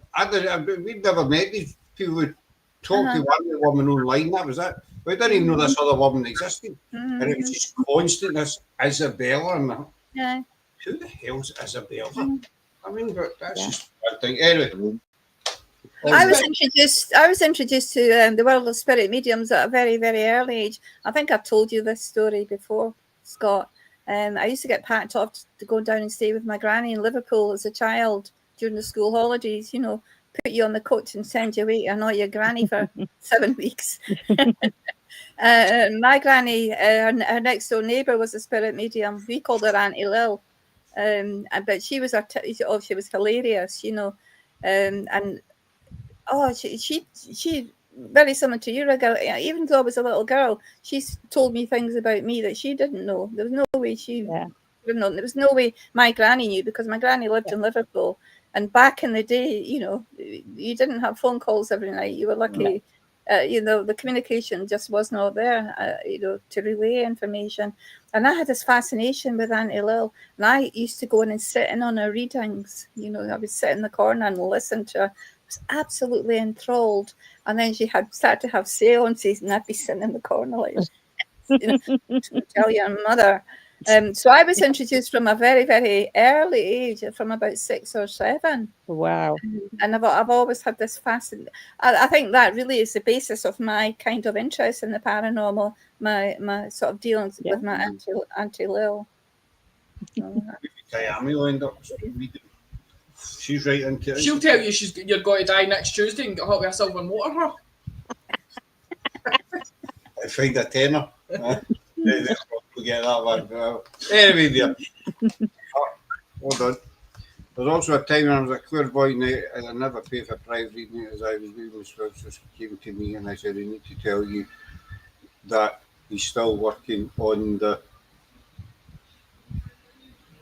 we'd never met these people. Would talk to one woman online, that was it. We didn't even know this other woman existed. And it was just constant, this Isabella. And Yeah. who the hell's Isabella? I mean, but that's just one thing. Anyway. I was introduced to the world of spirit mediums at a very, very early age. I think I've told you this story before, Scott. I used to get packed off to go down and stay with my granny in Liverpool as a child during the school holidays, put you on the coach and send you away to annoy your granny for 7 weeks. My granny, her next door neighbour was a spirit medium. We called her Auntie Lil. But she was she was hilarious, and she very similar to you, Rigga. Even though I was a little girl, she's told me things about me that she didn't know. There was no way she would have known. There was no way my granny knew, because my granny lived in Liverpool. And back in the day, you didn't have phone calls every night. You were lucky. The communication just was not there, to relay information. And I had this fascination with Auntie Lil. And I used to go in and sit in on her readings. I would sit in the corner and listen to her. I was absolutely enthralled. And then she had started to have seances, and I'd be sitting in the corner like, to tell your mother. So I was introduced from a very, very early age, from about 6 or 7. Wow. And I've always had this fascination. I think that really is the basis of my kind of interest in the paranormal, my sort of dealings with my Auntie Lil. Miami end up reading. She's right into it. She'll tell you you're going to die next Tuesday and get hot with a silver motor her. I find a tenner. We'll get that one. Anyway, dear. Hold on. There's also a time when I was a clairvoyant and I never paid for private reading as I was reading spirits came to me and I said, I need to tell you that he's still working on the...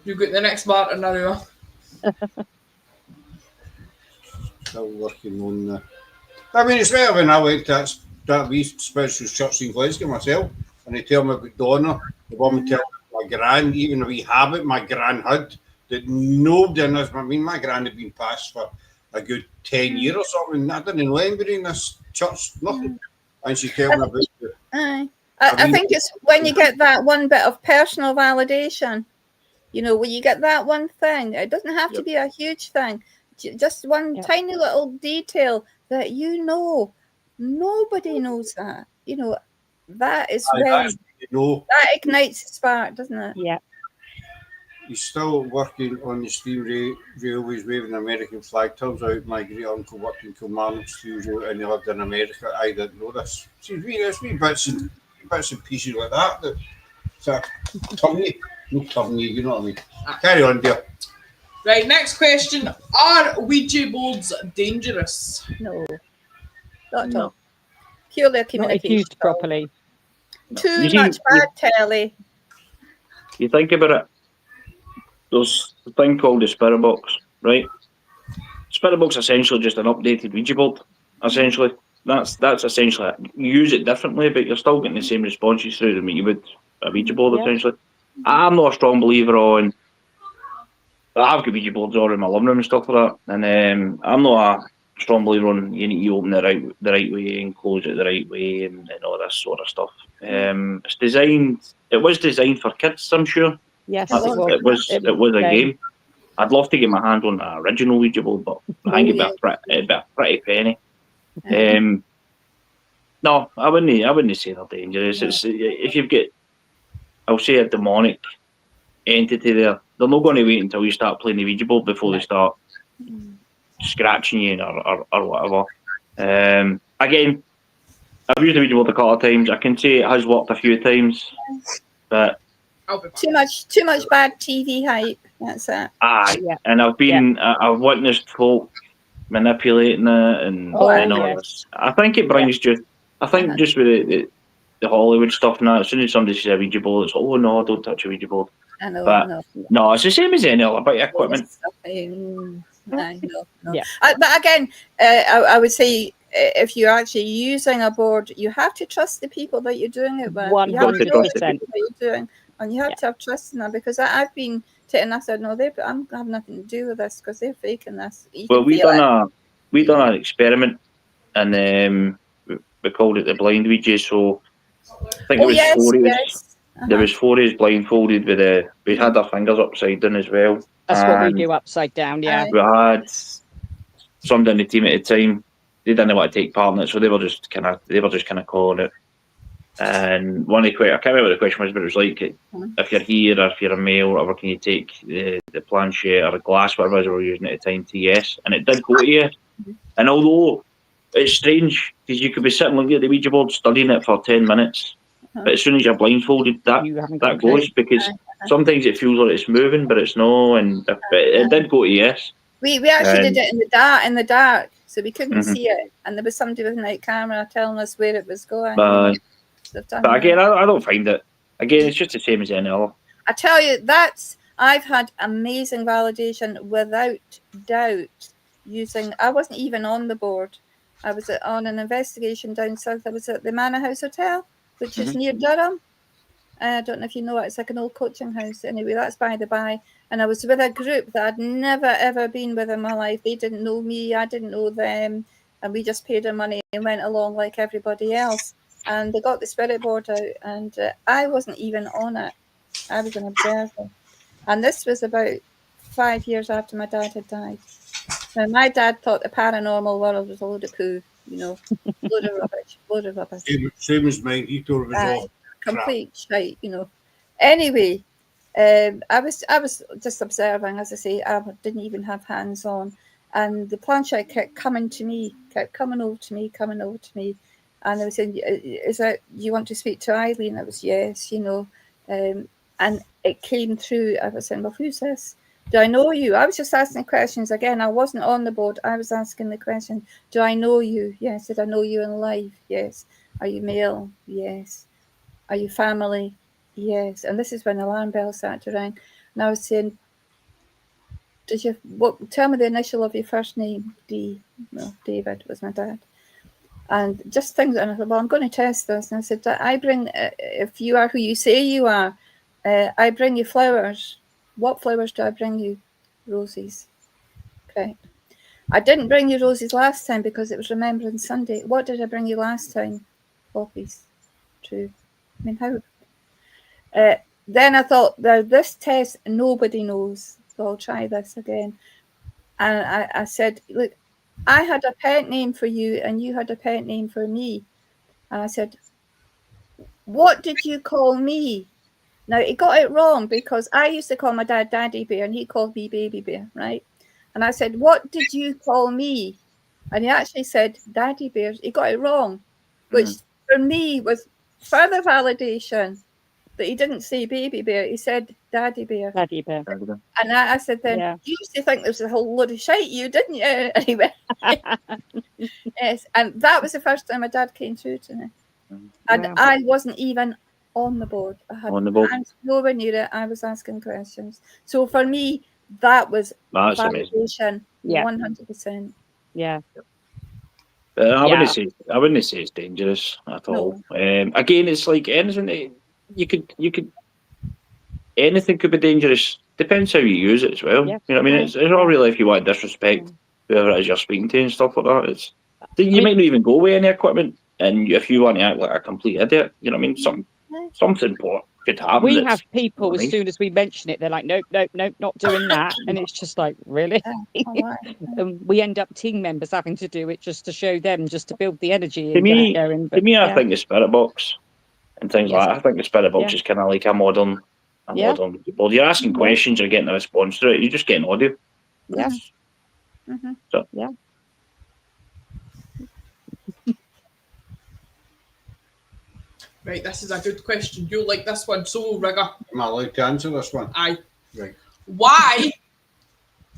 You got the next bar in now. Still working on the... I mean, it's better when I went to that wee spiritual church in Glasgow myself and they tell me about Donna, the woman tell me my gran, even a wee habit my gran had, that nobody in this, I mean, my gran had been passed for a good 10 years or something. I didn't know anybody in this church, nothing. And she told me about it. I think it's when you get that one bit of personal validation, when you get that one thing, it doesn't have to be a huge thing, just one tiny little detail that nobody knows that. That is when that ignites the spark, doesn't it? Yeah. He's still working on the steam railways waving the American flag. Turns out my great uncle worked in Kilmarnock Steel Rail and he lived in America. I didn't know this. See, wee bits and bits and pieces like that. So, tonguey. No tonguey, you know what I mean. Carry on, dear. Right, next question. Are Ouija boards dangerous? No, not at No. all. Purely a Not if communication. used properly. Too You see, much bad telly. You think about it, there's a thing called the Spirit Box, right? Spirit Box is essentially just an updated Ouija board, essentially. That's essentially it. You use it differently, but you're still getting the same responses through them that you would a Ouija board, Yeah. essentially. I'm not a strong believer on... I've got Ouija boards all in my living room and stuff like that, and I'm not a strong believer on you need to open the right way and close it the right way and all this sort of stuff. It was designed for kids, I'm sure. Yes, It was a game. I'd love to get my hand on the original Ouija board, but I think it'd be a pretty penny. No, I wouldn't say they're dangerous. It's if you've got, I'll say, a demonic entity there, they're not going to wait until you start playing the Ouija board before they start scratching you or whatever. Again, I've used the Ouija board a couple of times. I can say it has worked a few times, but Too much bad TV hype. That's it. And I've witnessed folk manipulating it and all this. I think it brings just with the Hollywood stuff now. As soon as somebody says a Ouija board, it's no, don't touch a Ouija board. I know. But no, it's the same as any other bit of equipment. No. But again, I would say if you're actually using a board, you have to trust the people that you're doing it with. 100%. You have to trust the people that you're doing, and you have to have trust in them, because I've been taken. I said, no, I'm have nothing to do with this because they're faking this. We done an experiment, and we called it the blind Ouija. So I think it was 4 days. There was 4 days blindfolded we had our fingers upside down as well. That's what we do upside down, yeah. We had somebody in the team at the time. They didn't want to take part in it, so they were just kind of calling it. And one of the questions, I can't remember what the question was, but it was like, if you're here or if you're a male or whatever, can you take the planchette or a glass, whatever it was we were using at the time, to yes. And it did go to yes. And although it's strange, because you could be sitting looking at the Ouija board studying it for 10 minutes, but as soon as you're blindfolded, that goes, because sometimes it feels like it's moving, but it's not, and it did go to yes. We actually did it in the dark, so we couldn't see it, and there was somebody with a night camera telling us where it was going. But again, I don't find it. Again, it's just the same as any other. I tell you, I've had amazing validation without doubt using. I wasn't even on the board. I was on an investigation down south. I was at the Manor House Hotel, which is near Durham. I don't know if you know it. It's like an old coaching house. Anyway, that's by the by. And I was with a group that I'd never, ever been with in my life. They didn't know me. I didn't know them. And we just paid our money and went along like everybody else. And they got the spirit board out. And I wasn't even on it. I was an observer. And this was about 5 years after my dad had died. Now, my dad thought the paranormal world was a load of poo, load of rubbish. Same as mine. He thought it was all complete shite, Anyway, I was just observing, as I say. I didn't even have hands on, and the planchette kept coming over to me, and they were saying, "Is that you want to speak to Eileen?" I was yes, and it came through. I was saying, "Well, who's this? Do I know you?" I was just asking questions again. I wasn't on the board. I was asking the question, "Do I know you?" Yes. Did I know you in life? Yes. Are you male? Yes. Are you family? Yes. And this is when the alarm bell started to ring. And I was saying, tell me the initial of your first name. D. No, David was my dad. And just things, and I thought, well, I'm going to test this. And I said, I bring, if you are who you say you are, I bring you flowers. What flowers do I bring you? Roses. Okay. I didn't bring you roses last time because it was Remembrance Sunday. What did I bring you last time? Poppies. True. I mean, how? Then I thought, this test, nobody knows. So I'll try this again. And I said, look, I had a pet name for you and you had a pet name for me. And I said, what did you call me? Now, he got it wrong because I used to call my dad Daddy Bear and he called me Baby Bear, right? And I said, what did you call me? And he actually said Daddy Bear. He got it wrong, which for me was further validation that he didn't say baby bear, he said daddy bear. Daddy bear. And I said then, Yeah. you used to think there was a whole load of shite, you didn't you? Anyway. Yes, and that was the first time my dad came through to me. And Yeah. I wasn't even on the board. I had On the board. nowhere near it. I was asking questions. So for me, that was That's amazing. validation, Yeah. 100%. Yeah. I wouldn't say it's dangerous at all. Again, it's like anything. You could. Anything could be dangerous. Depends how you use it as well. Yeah. You know what I mean? It's not really if you want to disrespect whoever it is you're speaking to and stuff like that. You might not even go with any equipment, and if you want to act like a complete idiot, you know what I mean? Something could happen. We have people, as soon as we mention it, they're like, nope, not doing that. And it's just like, really? And we end up team members having to do it just to show them, just to build the energy. To me, I think the spirit box and things like that. I think the spirit box is kind of like a modern. Well, you're asking questions, you're getting a response to it. You're just getting audio. Yeah. So. Yeah. Right, this is a good question. You'll like this one, so Rigga. Am I allowed to answer this one? Aye. Right. Why?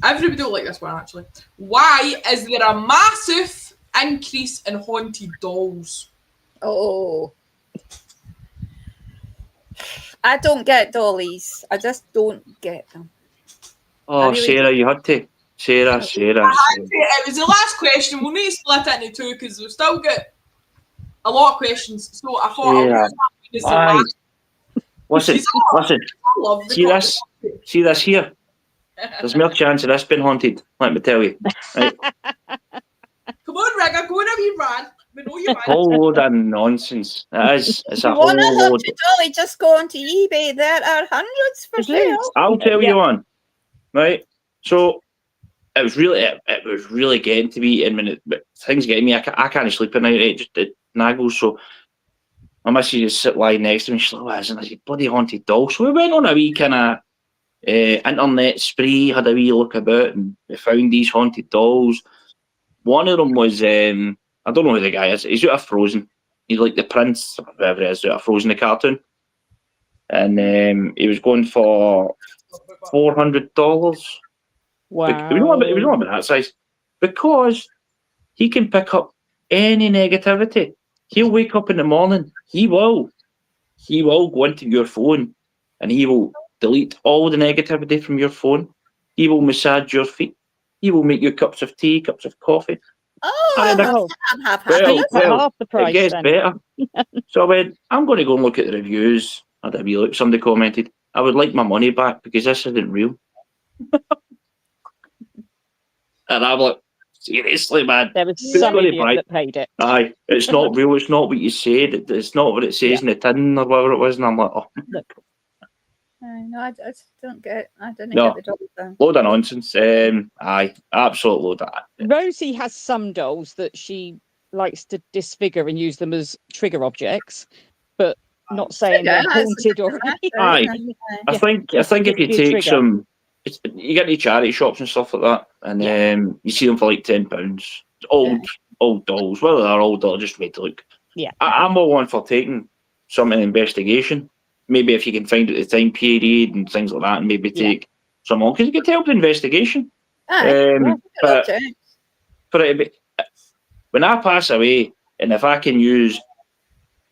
Everybody will like this one, actually. Why is there a massive increase in haunted dolls? Oh. I don't get dollies. I just don't get them. Oh, really Sarah, you had to. Sarah. It was the last question. We'll need to split it into two because we've still got a lot of questions. So I thought Listen. I love the See this here? There's more chance of this being haunted, let me tell you. Right? Come on, Rigga, go on a wee rant. We know you A whole load of nonsense. It is. It's a whole want a load. haunted dolly, just go onto eBay. There are hundreds for sale. I'll tell you one. Right? So it was really getting to me, and things getting me. I can't sleep at night. It naggles. So my missus just sit lying next to me. She's like, "What is it?" I said, "Bloody haunted doll." So we went on a wee kind of internet spree, had a wee look about, and we found these haunted dolls. One of them was I don't know who the guy is. He's out of Frozen. He's like the prince, whatever it is, out of Frozen, the cartoon. And he was going for $400. Wow. It was not about that size. Because he can pick up any negativity. He'll wake up in the morning. He will go into your phone and he will delete all the negativity from your phone. He will massage your feet. He will make you cups of tea, cups of coffee. Oh, half the price. It gets better. So I went, I'm going to go and look at the reviews. I had a wee look. Somebody commented, I would like my money back because this isn't real. And I'm like, seriously, man. There was some idiot that paid it. Aye, it's not real. It's not what you said. It's not what it says in the tin or whatever it was. And I'm like, oh. No, I just don't get. I didn't get the dolls down. Load of nonsense. Aye, absolute load of that. Rosie has some dolls that she likes to disfigure and use them as trigger objects, but not saying they're haunted or anything. Aye, I think if you take some, you get to charity shops and stuff like that, and you see them for like £10. Old dolls, whether they're old or just made to look. Yeah, I'm all one for taking some investigation. Maybe if you can find out the time period and things like that, and maybe take some on, because you can help the investigation. But when I pass away, and if I can use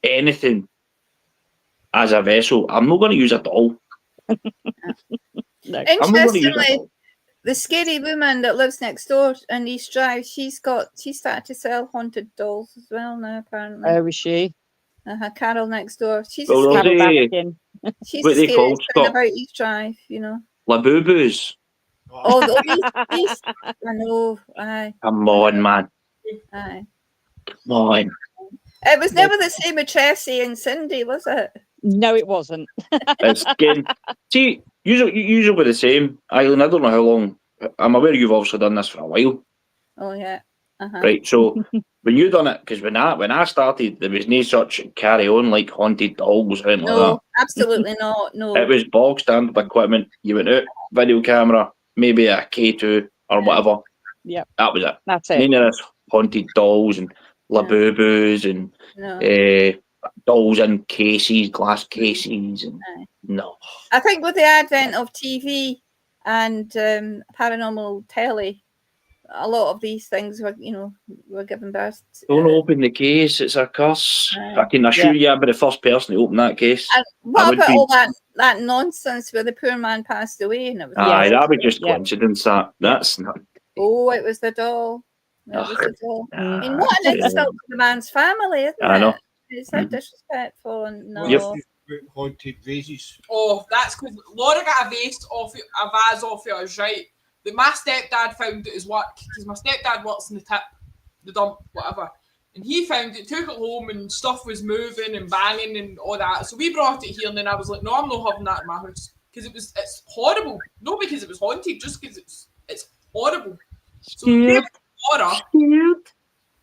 anything as a vessel, I'm not going to use a doll. Interestingly, the scary woman that lives next door in East Drive, she started to sell haunted dolls as well now, apparently. Oh, is she? Carol next door. She's Well, a scary. She's what they called about East Drive, you know. Labubu's. Oh, these. I know. Aye. Come on, man. Aye. Come on. It was never the same with Tressie and Cindy, was it? No, it wasn't. It's getting. See, usually we're the same. Eileen, I don't know how long. I'm aware you've obviously done this for a while. Oh yeah. Right. So when you done it, because when I started, there was no such carry on like haunted dolls or anything like that. No, absolutely not. No. It was bog standard equipment. You went out, video camera, maybe a K2 or whatever. Yeah. That was it. That's it. None of this haunted dolls and Labubus and dolls in cases, glass cases. And, no. I think with the advent of TV and paranormal telly, a lot of these things were given birth to. Don't open the case, it's a curse. I can assure you I'd be the first person to open that case. And what about all that nonsense where the poor man passed away and it was that was just coincidence. That's not. Oh, it was the doll. It was the doll. I mean, what an insult to the man's family, isn't it? I know. It's so disrespectful and no. Haunted vases. Oh, that's because Laura got a vase off us, right? But my stepdad found it as work because my stepdad works in the dump, whatever. And he found it, took it home, and stuff was moving and banging and all that. So we brought it here, and then I was like, "No, I'm not having that in my house because it's horrible. Not because it was haunted, just because it's horrible." So we gave it to Laura,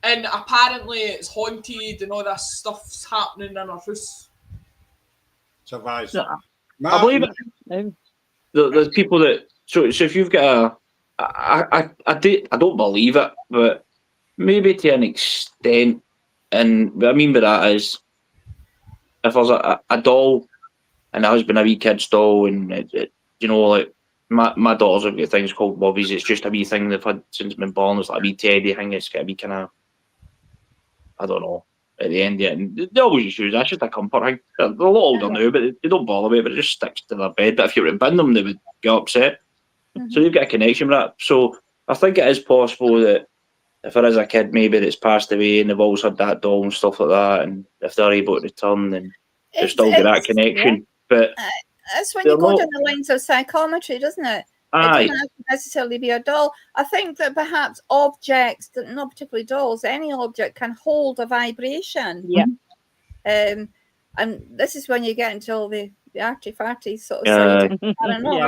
and apparently it's haunted and all that stuff's happening in our house. Survives. I believe it. There's people that. So if you've got I don't believe it, but maybe to an extent. And what I mean by that is, if there's a doll, and it has been a wee kid's doll, and like my daughters have got things called bobbies. It's just a wee thing they've had since been born. It's like a wee teddy thing. It's got a wee kind of, I don't know. At the end, and they always use that's just a comfort thing. They're a lot older now, but they don't bother me. But it just sticks to their bed. But if you were to bin them, they would get upset. So they've got a connection with that. So I think it is possible that if there is a kid maybe that's passed away and they've always had that doll and stuff like that, and if they're able to return, then they've still got that connection. Yeah. But that's when you go down the lines of psychometry, doesn't it? Aye. It doesn't have to necessarily be a doll. I think that perhaps objects, not particularly dolls, any object can hold a vibration. Yeah. And this is when you get into all the arty-farty sort of side. I don't know.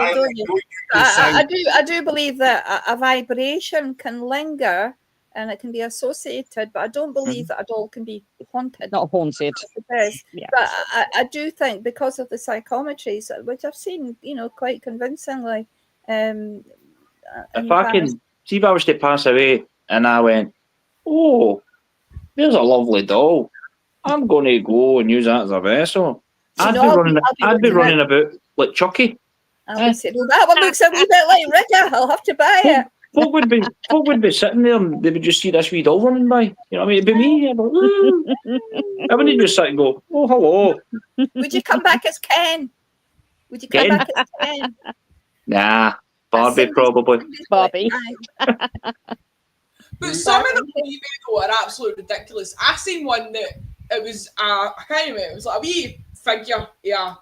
I do believe that a vibration can linger and it can be associated, but I don't believe that a doll can be haunted. Not haunted. Yeah. But I do think because of the psychometries, which I've seen, quite convincingly. If I can see if I was to pass away and I went, oh, there's a lovely doll, I'm going to go and use that as a vessel. I'd be running about like Chucky. I would say, well, that one looks a wee bit like Rigga. I'll have to buy it. Folk would be sitting there and they would just see this wee doll running by. You know what I mean? It'd be me. I wouldn't just sit and go, oh, hello. Would you come back as Ken? Would you come back as Ken? Nah, Barbie probably. Barbie. But some of them are absolutely ridiculous. I seen one that it was I can't remember. It was like a wee figure. Yeah,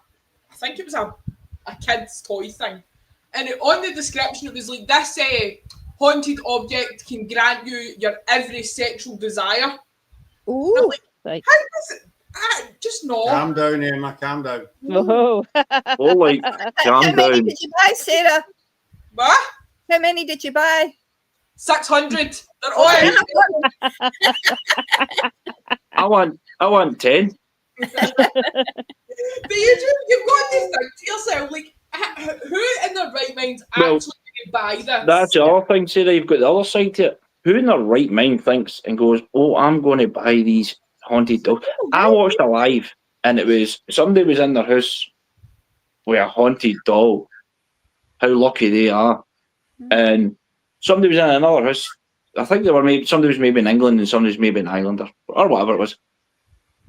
I think it was a kid's toy thing. And on the description, it was like this haunted object can grant you your every sexual desire. Ooh, like, how does it? Just no. Calm down, Emma. Calm down. Oh, like calm down. How many did you buy, Sarah? What? How many did you buy? 600. They're all I want 10. But you've got to think to yourself, like, who in their right mind actually going to buy this? That's the other thing, Sarah. You've got the other side to it. Who in their right mind thinks and goes, oh, I'm going to buy these haunted dolls? I watched a live and it was somebody was in their house with a haunted doll. How lucky they are. And somebody was in another house. I think somebody was maybe in England and somebody was maybe in Ireland or whatever it was.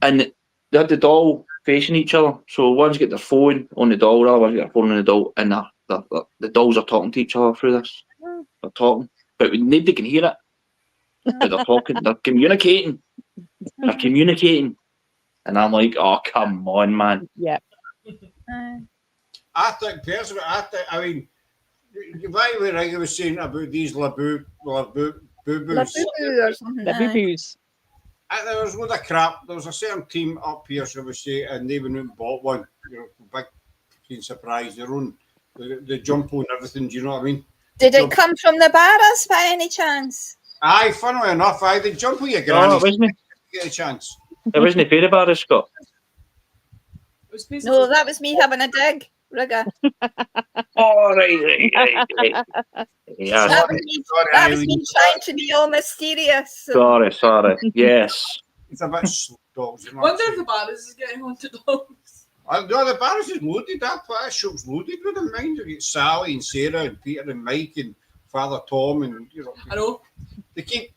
And they had the doll facing each other. So one's got their phone on the doll, the other one's got their phone on the doll, and the dolls are talking to each other through this. They're talking. But nobody can hear it. But they're talking, they're communicating. And I'm like, oh, come on, man. Yeah. I think personally, I mean, right where Rigga was saying about these Laboo or something. Laboos. There was a load of crap. There was a certain team up here, shall we say, and they went out and bought one. Big fucking surprise. Their own, the jump and everything. Do you know what I mean? Did it come from the Barras by any chance? Aye, funnily enough, the jump with your granny. No, it wasn't. Get a chance. It wasn't a fairy bar, Scott. No, that was me having a dig, Rigga. Oh, right. Yeah. That was me trying to be all mysterious. Sorry. Yes. It's a bit dolls. You know Wonder if the Barras is getting haunted dolls. No, the Barras is loaded. That shop's loaded with them. Mind you, get Sally and Sarah and Peter and Mike and Father Tom and I know. They keep,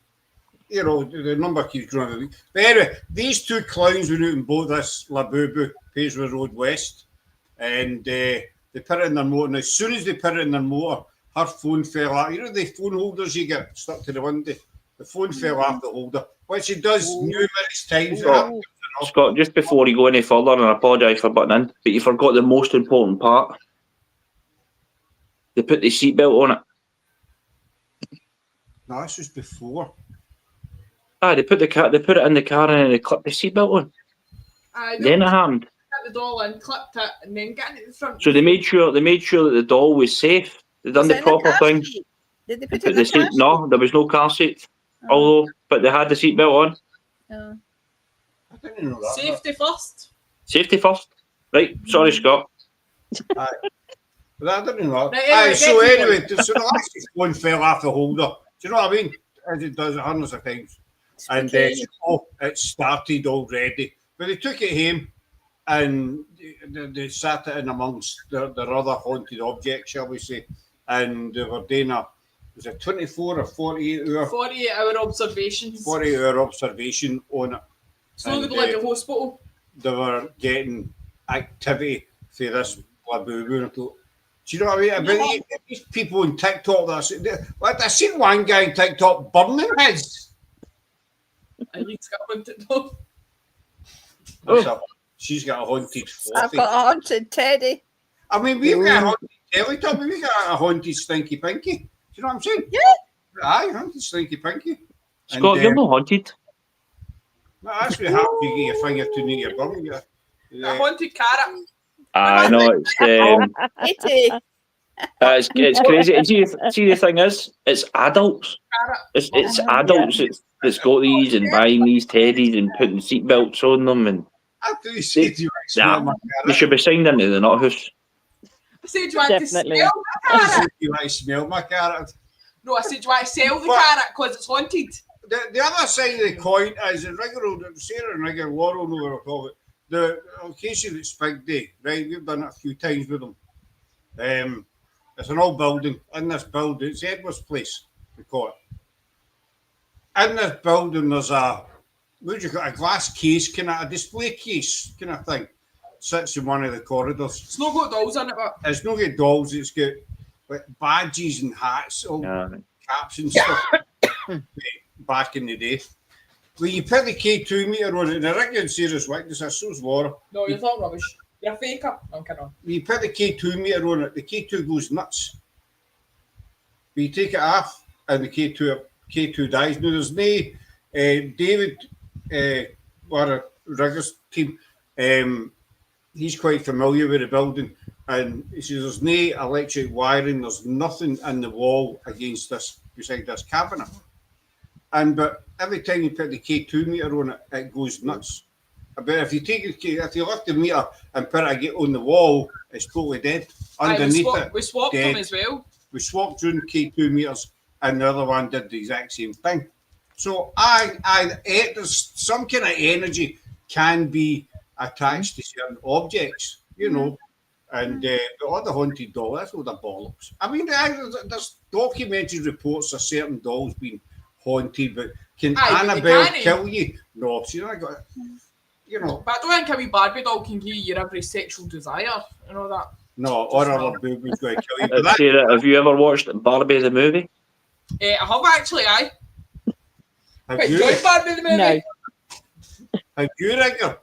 the number keeps growing every week. But anyway, these two clowns went out and bought this Labubu, Paisway Road West, and they put it in their motor. And as soon as they put it in their motor, her phone fell out. You know the phone holders you get stuck to the window? The phone fell off the holder, which it does numerous times. Scott, just before you go any further, and I apologise for butting in, but you forgot the most important part. They put the seatbelt on it. No, this was before. They put it in the car and they clipped the seatbelt on. Then it happened. Got the doll in, clipped it, and then got it in the front. So they made sure that the doll was safe. They done the proper thing. Did they put it in the seat? No, there was no car seat. Although, but they had the seatbelt on. Oh. I didn't know that. Safety first. Safety first. Right. Sorry, Scott. But I didn't know that. Right, so anyway, so the last phone fell off the holder. Do you know what I mean? As it does hundreds of times. And it started already. But they took it home and they sat it in amongst their other haunted objects, shall we say. And they were doing was it 24 or 48 hour? 48-hour observations. 48-hour observation on it. So they like a hospital. They were getting activity for this Labubu. And do you know what I mean? About these people on TikTok, I seen one guy on TikTok burning his. Eileen's got a haunted dog. She's got a haunted fluffy. I've got a haunted teddy. I mean, we've got a haunted Teletubby, we've got a haunted Stinky Pinky. Do you know what I'm saying? Yeah. Aye, haunted Stinky Pinky. Scott, you're not haunted. No, that's what happens if you get your finger too near your bum. A haunted carrot. I know, it's crazy. See, the thing is, it's adults. It's adults that's got these and buying these teddies and putting seatbelts on them. And after you said you smell my carrot. They should be signed into the nut house. I said, do you want to smell my carrot? You want to smell my carrot? No, I said, do you want to sell the carrot because it's haunted? The other side of the coin is in Rigga, Sarah and Rigga, Laurel know what I call it. The occasion at Spig Day, right? We've done it a few times with them. It's an old building. In this building, it's Edward's place, we call it. In this building, there's a glass case, kind of a display case, kind of thing. Sits in one of the corridors. It's not got dolls in it, but it's not got dolls. It's got like badges and hats, all caps and stuff. Back in the day. Well, you put the K2 meter on it, and I reckon Sarah's witness, so's Laura. No, you're talking rubbish. You're a faker. No, I'm kidding on. When you put the K2 meter on it, the K2 goes nuts. But you take it off, and the K2 dies. Now, there's no David, our Rigga's team, he's quite familiar with the building, and he says there's no electric wiring, there's nothing in the wall against this, beside this cabinet. But every time you put the K2 meter on it, it goes nuts. But if you lift the meter and put it on the wall, it's totally dead. Underneath we swapped them as well. We swapped round K2 meters, and the other one did the exact same thing. So there's some kind of energy can be attached to certain objects, you know. And all the haunted doll, that's all the bollocks. I mean, there's documented reports of certain dolls being haunted, but can Annabelle kill you? No, she's not got, you know. But I don't think a wee Barbie doll can give you your every sexual desire and all that. No, or other boobies going to kill you. Sarah, have you ever watched Barbie the movie? I have actually, aye. Have you enjoyed Barbie the movie? No. Have you, Rigga?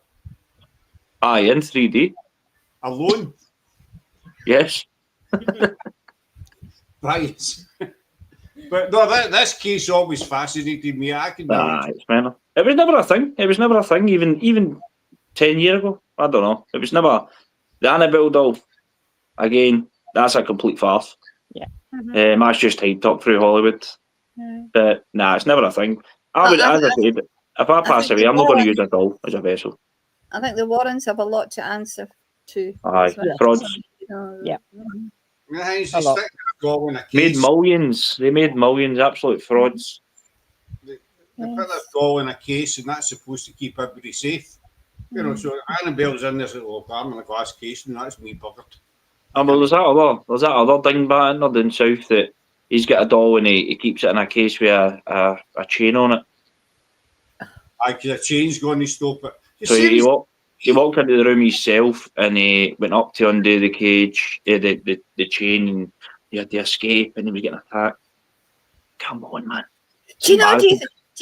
Aye, in 3D. Alone? Yes. Right. But no, this case always fascinated me. It's mental. It was never a thing. It was never a thing. Even 10 years ago. I don't know. It was never the Annabelle doll. Again, that's a complete farce. Yeah. That's just hype talk through Hollywood. But it's never a thing. I would, as I said, if I pass away, I'm not going to use a doll as a vessel. I think the Warrens have a lot to answer to. Aye, frauds. Yeah. Made millions. They made millions. Absolute frauds. They put that doll in a case, and that's supposed to keep everybody safe. You know, so Annabelle's in this little arm in a glass case, and that's me buggered. Oh, well, there's that other thing back in there down south that he's got a doll and he keeps it in a case with a chain on it. Because a chain's going to stop it. So he walked into the room himself and he went up to undo the cage, the chain, and he had to escape and he was getting attacked. Come on, man. Do you know? Do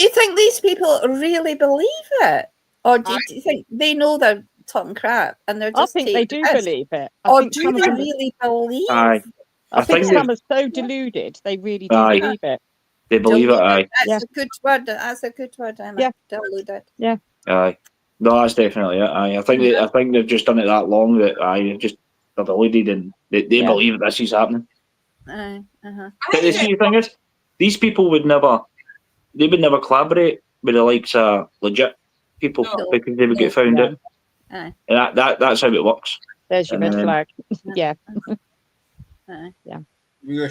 you think these people really believe it, or do you think they know they're talking crap and they're just? I think they do believe it. Or do they really believe? Aye. I think some are so deluded they really do Aye. believe it. They believe it, aye. That's a good word. That's a good word. Emma. Deluded. Yeah. Aye. No, that's definitely it. Aye. I think they've just done it that long that they're deluded and they believe that this is happening. Aye. But the thing is, these people would never collaborate with the likes of legit people because they would get found out. Aye. And that's how it works. There's your red flag. Yeah. Aye. Yeah. I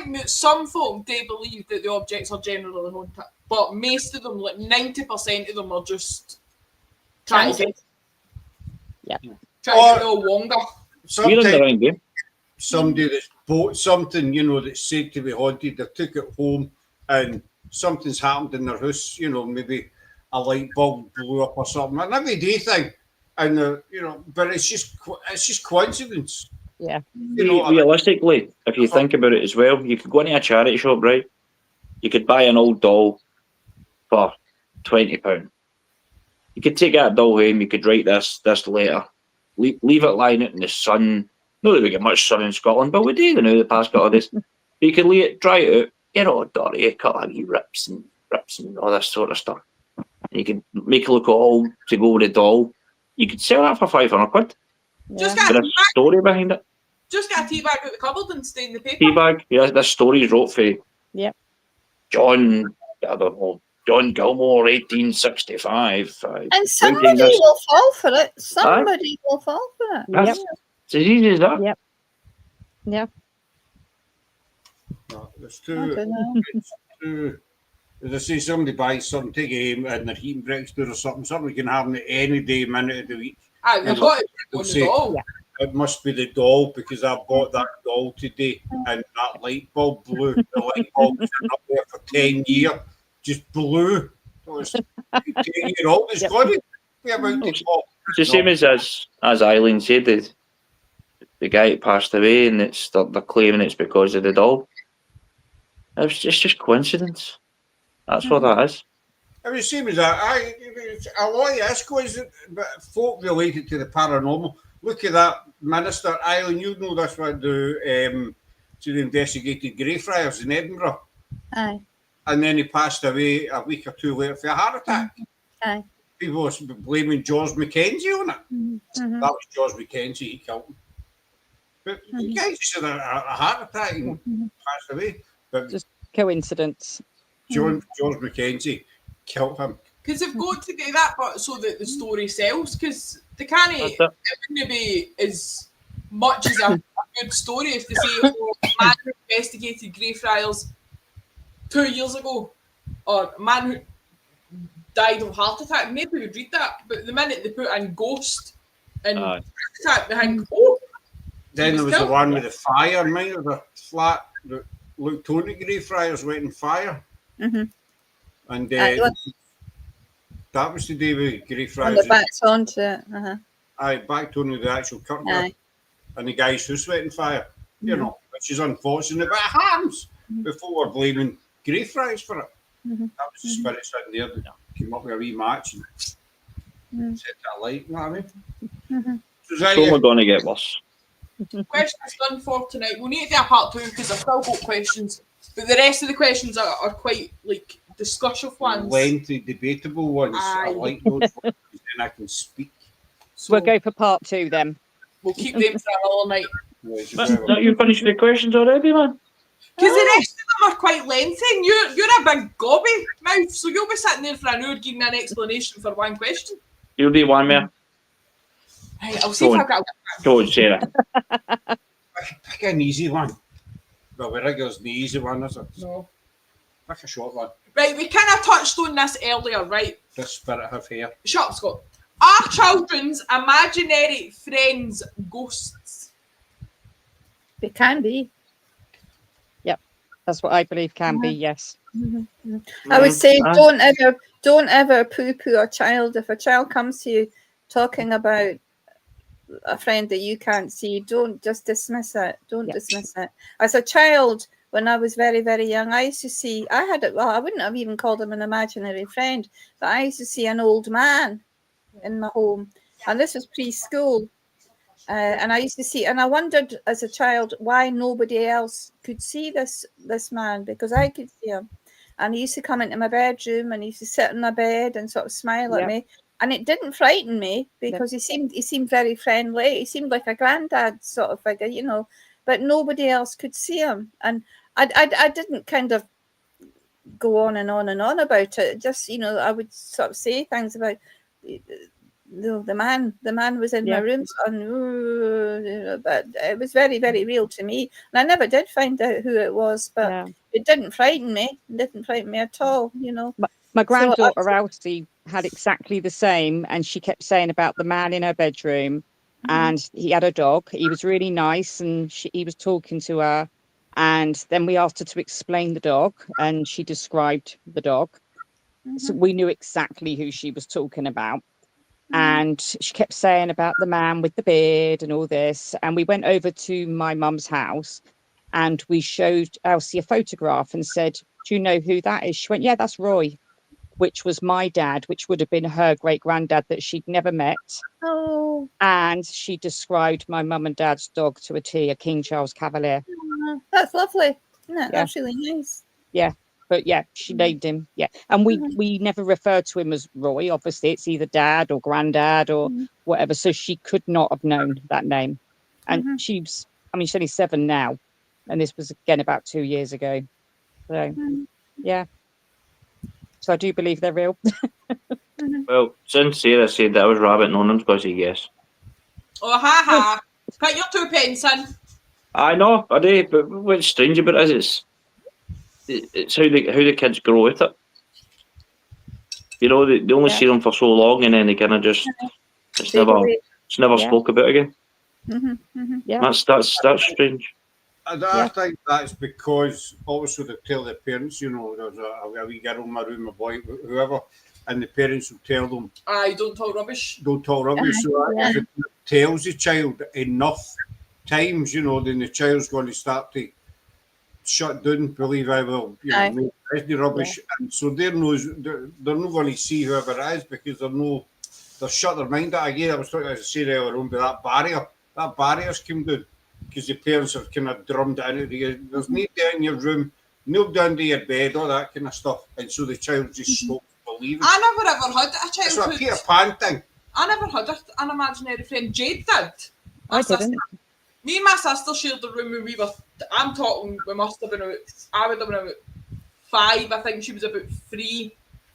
think that some folk do believe that the objects are generally haunted, but most of them, like 90% of them, are just trying to get all longer. We're in the right game. Somebody that's bought something, you know, that's said to be haunted, they took it home and something's happened in their house, you know, maybe a light bulb blew up or something, an everyday thing, and you know, but it's just coincidence. Yeah. You know, realistically, if you think about it as well, you could go into a charity shop, right? You could buy an old doll for £20. You could take that doll home, you could write this letter, leave it lying out in the sun. Not that we get much sun in Scotland, but we do, you know, the past couple of days. But you could lay it, dry it out, you know, dirty, a couple of wee rips and all this sort of stuff. And you could make it look old to go with the doll. You could sell that for £500. Just With a story behind it. Just get a tea bag out the cupboard and stain the paper. Tea bag, yeah, this story's wrote for John Gilmore, 1865. And somebody will fall for it. Somebody will fall for it. That's it's as easy as that. Yep. Yeah. No, it's too. As I say, somebody buys something, take it home, and their heating breaks down or something. Something can happen at any day, minute of the week. It must be the doll because I bought that doll today and that light bulb blew. The light bulb's been up there for 10 years, just blew. So it's 10-year-old. It's got to be about to pop. It's the same as Eileen said, the guy passed away and they're claiming it's because of the doll. It's just coincidence. That's what that is. It was the same as that. A lot of this goes, but folk related to the paranormal. Look at that minister, Eileen, you know this one, to the investigated Greyfriars in Edinburgh. Aye. And then he passed away a week or two later for a heart attack. Aye. People were blaming George Mackenzie on it. Mm-hmm. That was George Mackenzie, he killed him. But the guy just had a heart attack and passed away. But just coincidence. George Mackenzie killed him. Because they've got to do that, but so that the story sells. Because they can't. It wouldn't be as much as a good story if they say, "Oh, a man who investigated Greyfriars 2 years ago," or "a man who died of a heart attack." Maybe we'd read that, but the minute they put in ghost and heart attack, they think, "Oh." Then there was the one with the fire, mind of the flat that looked Tony Greyfriars went in fire. Mm-hmm. And that was the day with Greyfriars. And the back's onto it. Aye, back to the actual curtain. And the guy's house went in fire. You know, which is unfortunate, but it happens. Before we're blaming Greyfriars for it. That was the spirit sitting there that came up with a wee match and set that light, you know what I mean? It's only going to get worse. Questions done for tonight. We'll need to do a part 2 because I've still got questions. But the rest of the questions are quite like discussive ones. Lengthy, debatable ones. I like those ones because then I can speak. So we'll go for part 2 then. We'll keep them for another night. Don't you finish the questions already, man? Because the rest of them are quite lengthy and you're a big gobby mouth, so you'll be sitting there for an hour giving me an explanation for one question. You'll do one more. Right, I'll see if I've got Go on, Sarah. Pick an easy one. Well, Rigga's the easy one, is it? No. Pick a short one. Right, we kind of touched on this earlier, right? The spirit have here. Shut up, Scott. Are children's imaginary friends ghosts? They can be. Yep, that's what I believe can be. Yes. I would say don't ever poo-poo a child. If a child comes to you talking about a friend that you can't see, don't just dismiss it. Don't dismiss it. As a child, when I was very, very young, I used to see, I wouldn't have even called him an imaginary friend, but I used to see an old man in my home. And this was preschool. And I used to see, and I wondered as a child why nobody else could see this man, because I could see him. And he used to come into my bedroom and he used to sit on my bed and sort of smile at me. And it didn't frighten me because he seemed very friendly. He seemed like a granddad sort of figure, you know, but nobody else could see him. And I didn't kind of go on and on and on about it. Just, you know, I would sort of say things about the man was in my room, but it was very, very real to me. And I never did find out who it was, but it didn't frighten me. It didn't frighten me at all, you know. My granddaughter Elsie had exactly the same, and she kept saying about the man in her bedroom, and he had a dog. He was really nice, and he was talking to her, and then we asked her to explain the dog, and she described the dog. So we knew exactly who she was talking about. And she kept saying about the man with the beard and all this. And we went over to my mum's house and we showed Elsie a photograph and said, do you know who that is? She went, yeah, that's Roy, which was my dad, which would have been her great granddad that she'd never met. Oh. And she described my mum and dad's dog to a T, a King Charles Cavalier. That's lovely. Isn't it? That's really nice. Yeah. But yeah, she named him. Yeah. And we never referred to him as Roy. Obviously, it's either dad or granddad or whatever. So she could not have known that name. And she's only 7 now. And this was, again, about 2 years ago. So, yeah. So I do believe they're real. Well, since Sarah said that I was rabbiting on them, because yes. Oh, ha ha. Put your 2 pence in. I know, I do, but what's strange about it is it's how the kids grow with it. You know, they only see them for so long, and then they kind of just it's never spoke about again. Yeah, that's strange. I think that's because obviously they tell their parents, you know, there's a wee girl in my room, a boy, whoever, and the parents will tell them, don't talk rubbish. Don't talk rubbish. So if it tells the child enough times, you know, then the child's going to start to shut down, believe I will, you know, make any rubbish. And so they're not going to see whoever it is because they'll shut their mind out again. I was talking, as I said earlier on, but that barrier's come down because the parents have kind of drummed it into there's nobody in your room, nobody under your bed, all that kind of stuff. And so the child just stops believing. I never ever had a childhood. It's like a Peter Pan thing. I never had an imaginary friend. Jade did. I didn't. Me and my sister shared the room when we were. I'm talking. We must have been about. I would have been about 5. I think she was about 3.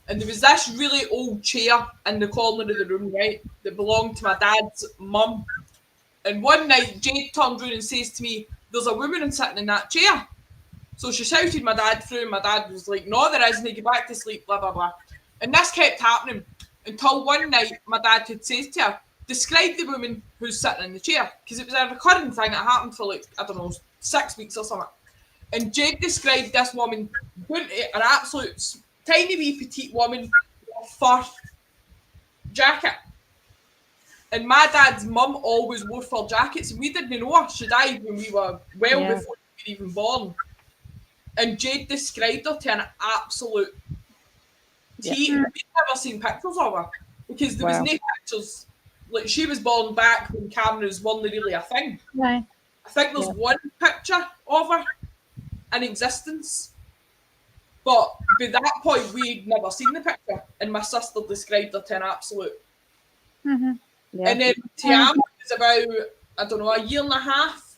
And there was this really old chair in the corner of the room, right, that belonged to my dad's mum. And one night, Jade turned around and says to me, "There's a woman sitting in that chair." So she shouted my dad through, and my dad was like, "No, there isn't. Get back to sleep." Blah blah blah. And this kept happening until one night, my dad had said to her, "Describe the woman who's sitting in the chair," because it was a recurring thing. It happened for like, I don't know, 6 weeks or something. And Jade described this woman, an absolute tiny wee petite woman with a fur jacket. And my dad's mum always wore fur jackets, and we didn't know her. She died when we were before we were even born. And Jade described her to an absolute T. We'd never seen pictures of her because there was no pictures. Like, she was born back when cameras weren't really a thing. Right. I think there's one picture of her in existence. But by that point, we'd never seen the picture. And my sister described her to an absolute. Yeah. And then Tiami was about, I don't know, a year and a half.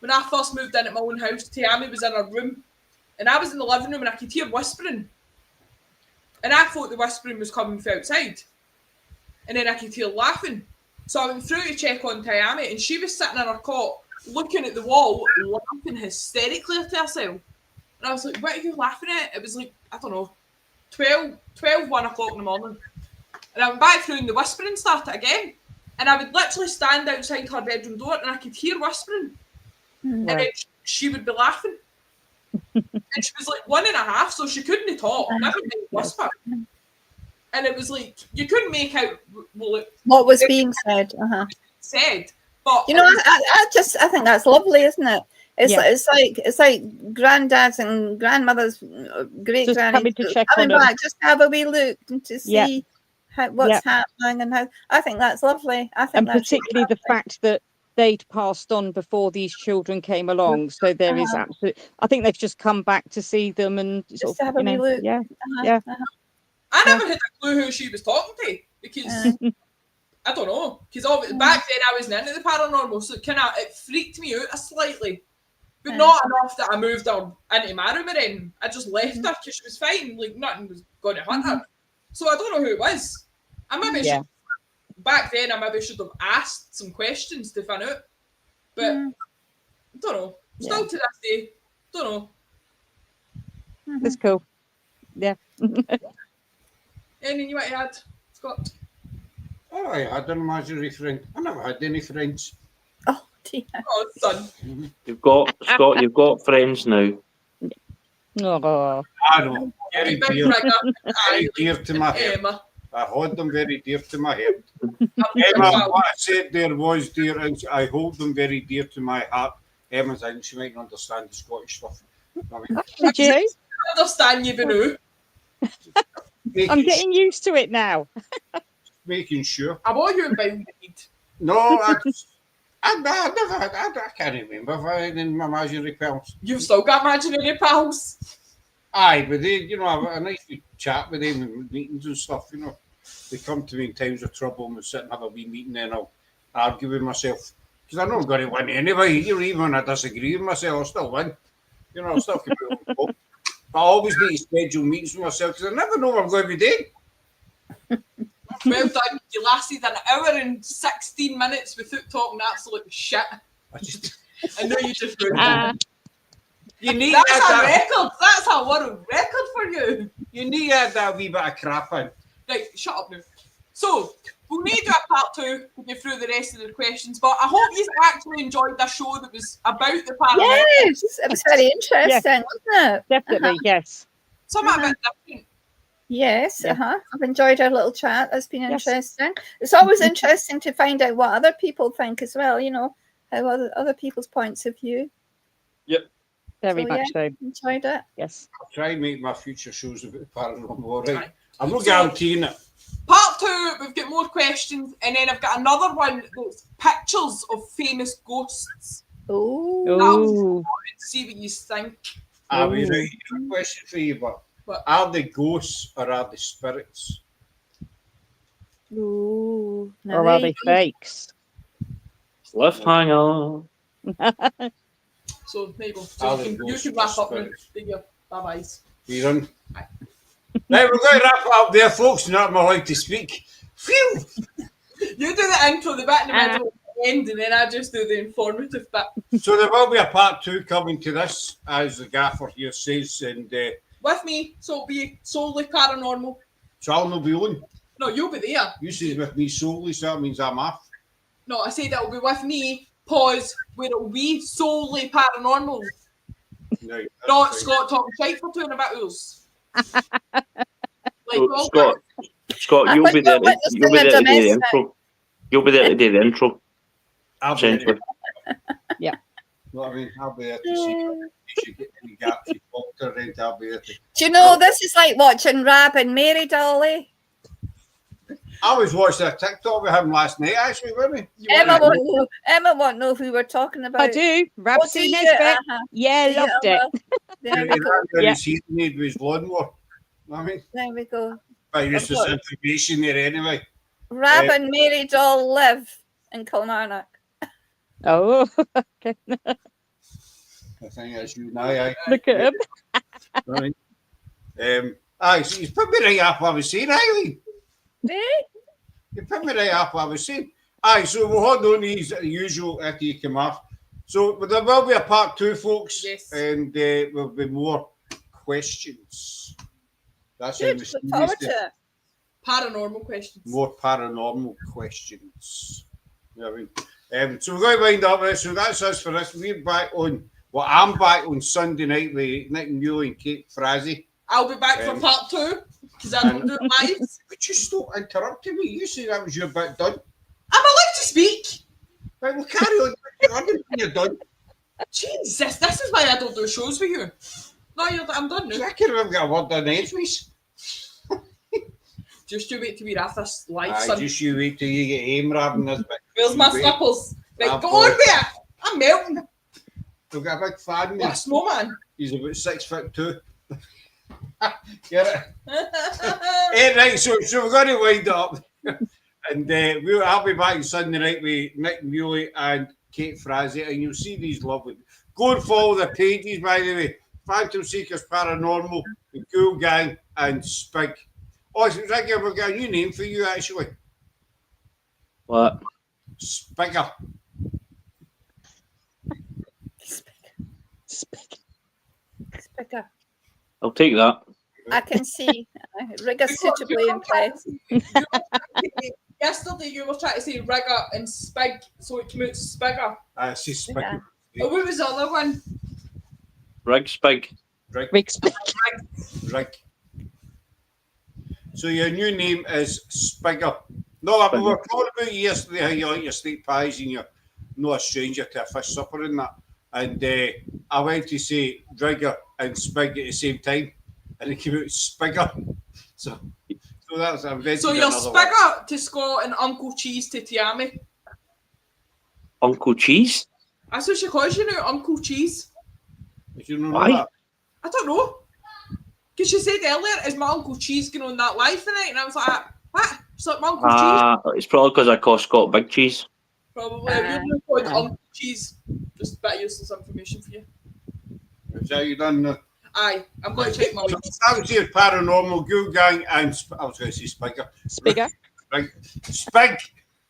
When I first moved into my own house, Tiami was in her room. And I was in the living room and I could hear whispering. And I thought the whispering was coming from outside. And then I could hear laughing. So I went through to check on Tiami, and she was sitting in her cot, looking at the wall, laughing hysterically to herself. And I was like, "What are you laughing at?" It was like, I don't know, 1 o'clock in the morning. And I went back through and the whispering started again. And I would literally stand outside her bedroom door and I could hear whispering. And then she would be laughing. And she was like 1.5, so she couldn't talk. Never mind whisper. And it was like, you couldn't make out what was being said. Said. But you know, I think that's lovely, isn't it? It's like granddads and grandmothers, great grannies to check coming on back, them. just have a wee look and to see what's happening and how. I think that's lovely. I think, and that's particularly really the fact that they'd passed on before these children came along. So there is absolute. I think they've just come back to see them and just to have a wee look. I never had a clue who she was talking to because I don't know. Because back then I wasn't into the paranormal, so it freaked me out slightly, but not enough that I moved her into my room again. I just left her because she was fine, like nothing was going to hurt her. So I don't know who it was. I maybe should, back then I maybe should have asked some questions to find out, but I don't know. Still to this day, don't know. That's cool. Yeah. Anything you want to add, Scott? Oh, I had an imaginary friend. I never had any friends. Oh dear. Oh, son. You've got Scott. You've got friends now. Oh. I know. Very dear, very dear to my heart. Emma. I hold them very dear to my heart. Emma, what I said there was dear, and I hold them very dear to my heart. Emma's in, she might understand the Scottish stuff. I mean, Did you? I understand you, Benu. I'm getting used to it now. Making sure. I'm all you about. No, I never had. I can't remember if I had any imaginary pals. You've still got imaginary pals. Aye, but they, you know, I nice to chat with them in meetings and stuff. You know, they come to me in times of trouble and we sit and have a wee meeting, and I'll argue with myself because I know I'm going to win anyway. Even when I disagree with myself, I'll still win. You know, I'll still keep it on top. But I always need to schedule meetings with myself because I never know what I'm going to be doing. Well done. You lasted an hour and 16 minutes without talking absolute shit. I know you just ruined it. You need That's that, a record. That's a world record for you. You need that wee bit of crap in. Right, shut up now. So, we'll need to do a part 2 to get through the rest of the questions, but I hope you actually enjoyed the show that was about the paranormal. Yes, it was very interesting, wasn't it? Definitely, yes. Something a bit different. Yes, I've enjoyed our little chat. That's been interesting. It's always interesting to find out what other people think as well, you know, how other people's points of view. Yep. Very much so. Enjoyed it. Yes. I'll try and make my future shows about the paranormal, all right? I'm not guaranteeing it. Part 2, we've got more questions, and then I've got another one that's pictures of famous ghosts. Oh. See what you think. I'll be right. A question for you, but are they ghosts or are they spirits? Ooh. Or are they fakes? Cliffhanger. So there you go. So you can wrap up now. There you go. Bye-byes. You done? Right, we're going to wrap it up there, folks. Not my like to speak. Phew! You do the intro, the bit in the middle, the end, and then I just do the informative bit. So there will be a part 2 coming to this, as the gaffer here says, and with me, so it'll be solely paranormal. so I'll not be on. No, you'll be there. You say with me solely, so that means I'm off. No, I said it'll be with me, pause, where it'll be solely paranormal. Right, Not fine. Scott talking shite for 2 and a bit hours. Scott, you'll be there. You'll be there to do the intro. You'll be there to do the intro. I'll be there. Yeah. You know what I mean? I'll be there to see if you get any gaps you popped around. I'll be there to... Do you know, this is like watching Rab and Mary Dolly. I was watching a TikTok with him last night, actually, wasn't he? Emma won't know who we're talking about. I do. Rapsy Nesbitt. Yeah, loved it. There we go. He made with his lawnmower. You know what I mean? There we go. But just this information there anyway. Rab and Mary Doll live in Kilmarnock. Oh, okay. I think that's you now. Look at him. Right. So he's put me right up what I was saying, Eileen. You put me right up what I was saying. So we'll hold on to his usual after you come off. So there will be a part 2, folks. Yes. And there will be more questions. That's Good. Look forward to it. Paranormal questions. More paranormal questions. Yeah, so we're going to wind up it. So that's us for this. We're back on. Well, I'm back on Sunday night with Nick Muley and Kate Frazzy. I'll be back for part 2 because I don't do it live. Would you stop interrupting me? You said that was your bit done. I'm allowed to speak. Right, we'll carry on. You're done. Jesus, this is why I don't do shows with you. No, I'm done now. I can't remember got a word done edgeways. Just you wait till we're after this live. Aye, just you wait till you get aim rapping this bit. Where's my slippers? Right, go on with it. I'm melting. We've got a big fan there. What a snowman. He's about 6'2". Get it? Right, so we're going to wind up. And I'll be back Sunday night with Nick Muley and Kate Frazzy, and you'll see these lovely. Go and follow the pages, by the way. Phantom Seekers Paranormal, the Ghoul Gang, and Spig. Oh, Rigga, we've got a new name for you, actually. What? Spigger. Spigger. I'll take that. I can see Rigga suitably impressed. Yesterday you were trying to say Rigga and Spig, so it came out Spigger. See Spigger. Yeah. Oh, what was the other one? Rig Spig. Rig Spig. Rig. So your new name is Spigger. No, we were talking about you yesterday how you like your steak pies and you're not a stranger to a fish supper and that. And I went to say Rigga and Spig at the same time, and it came out Spigger. So that's so you're Spigger to Scott and Uncle Cheese to Tiami. Uncle Cheese? That's what she calls you now, Uncle Cheese. You know why? That? I don't know. Because she said earlier, is my Uncle Cheese going on that live tonight? And I was like, what? She's like, my Uncle Cheese. It's probably because I call Scott Big Cheese. Probably. We're called Uncle Cheese. Just a bit of useless information for you. Is that you done now? Aye, I'm going to check my week. That was your Paranormal, Ghoul Gang, and I was going to say Spigger. Spigger. Spig.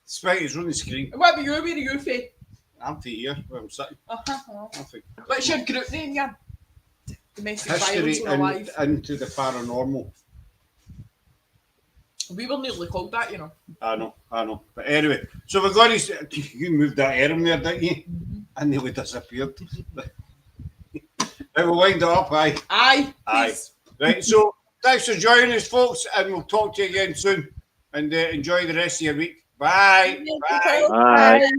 Spig is on the screen. What about you? Where are you, Faye? I'm here where I'm sitting. What's your group name, yeah? Domestic History violence on live. into the paranormal. We were nearly called that, you know. I know. But anyway, so we're going to. You moved that arm there, didn't you? And nearly disappeared. Right, we'll wind it up, aye. Aye. Right, so thanks for joining us, folks, and we'll talk to you again soon. And enjoy the rest of your week. Bye. Bye.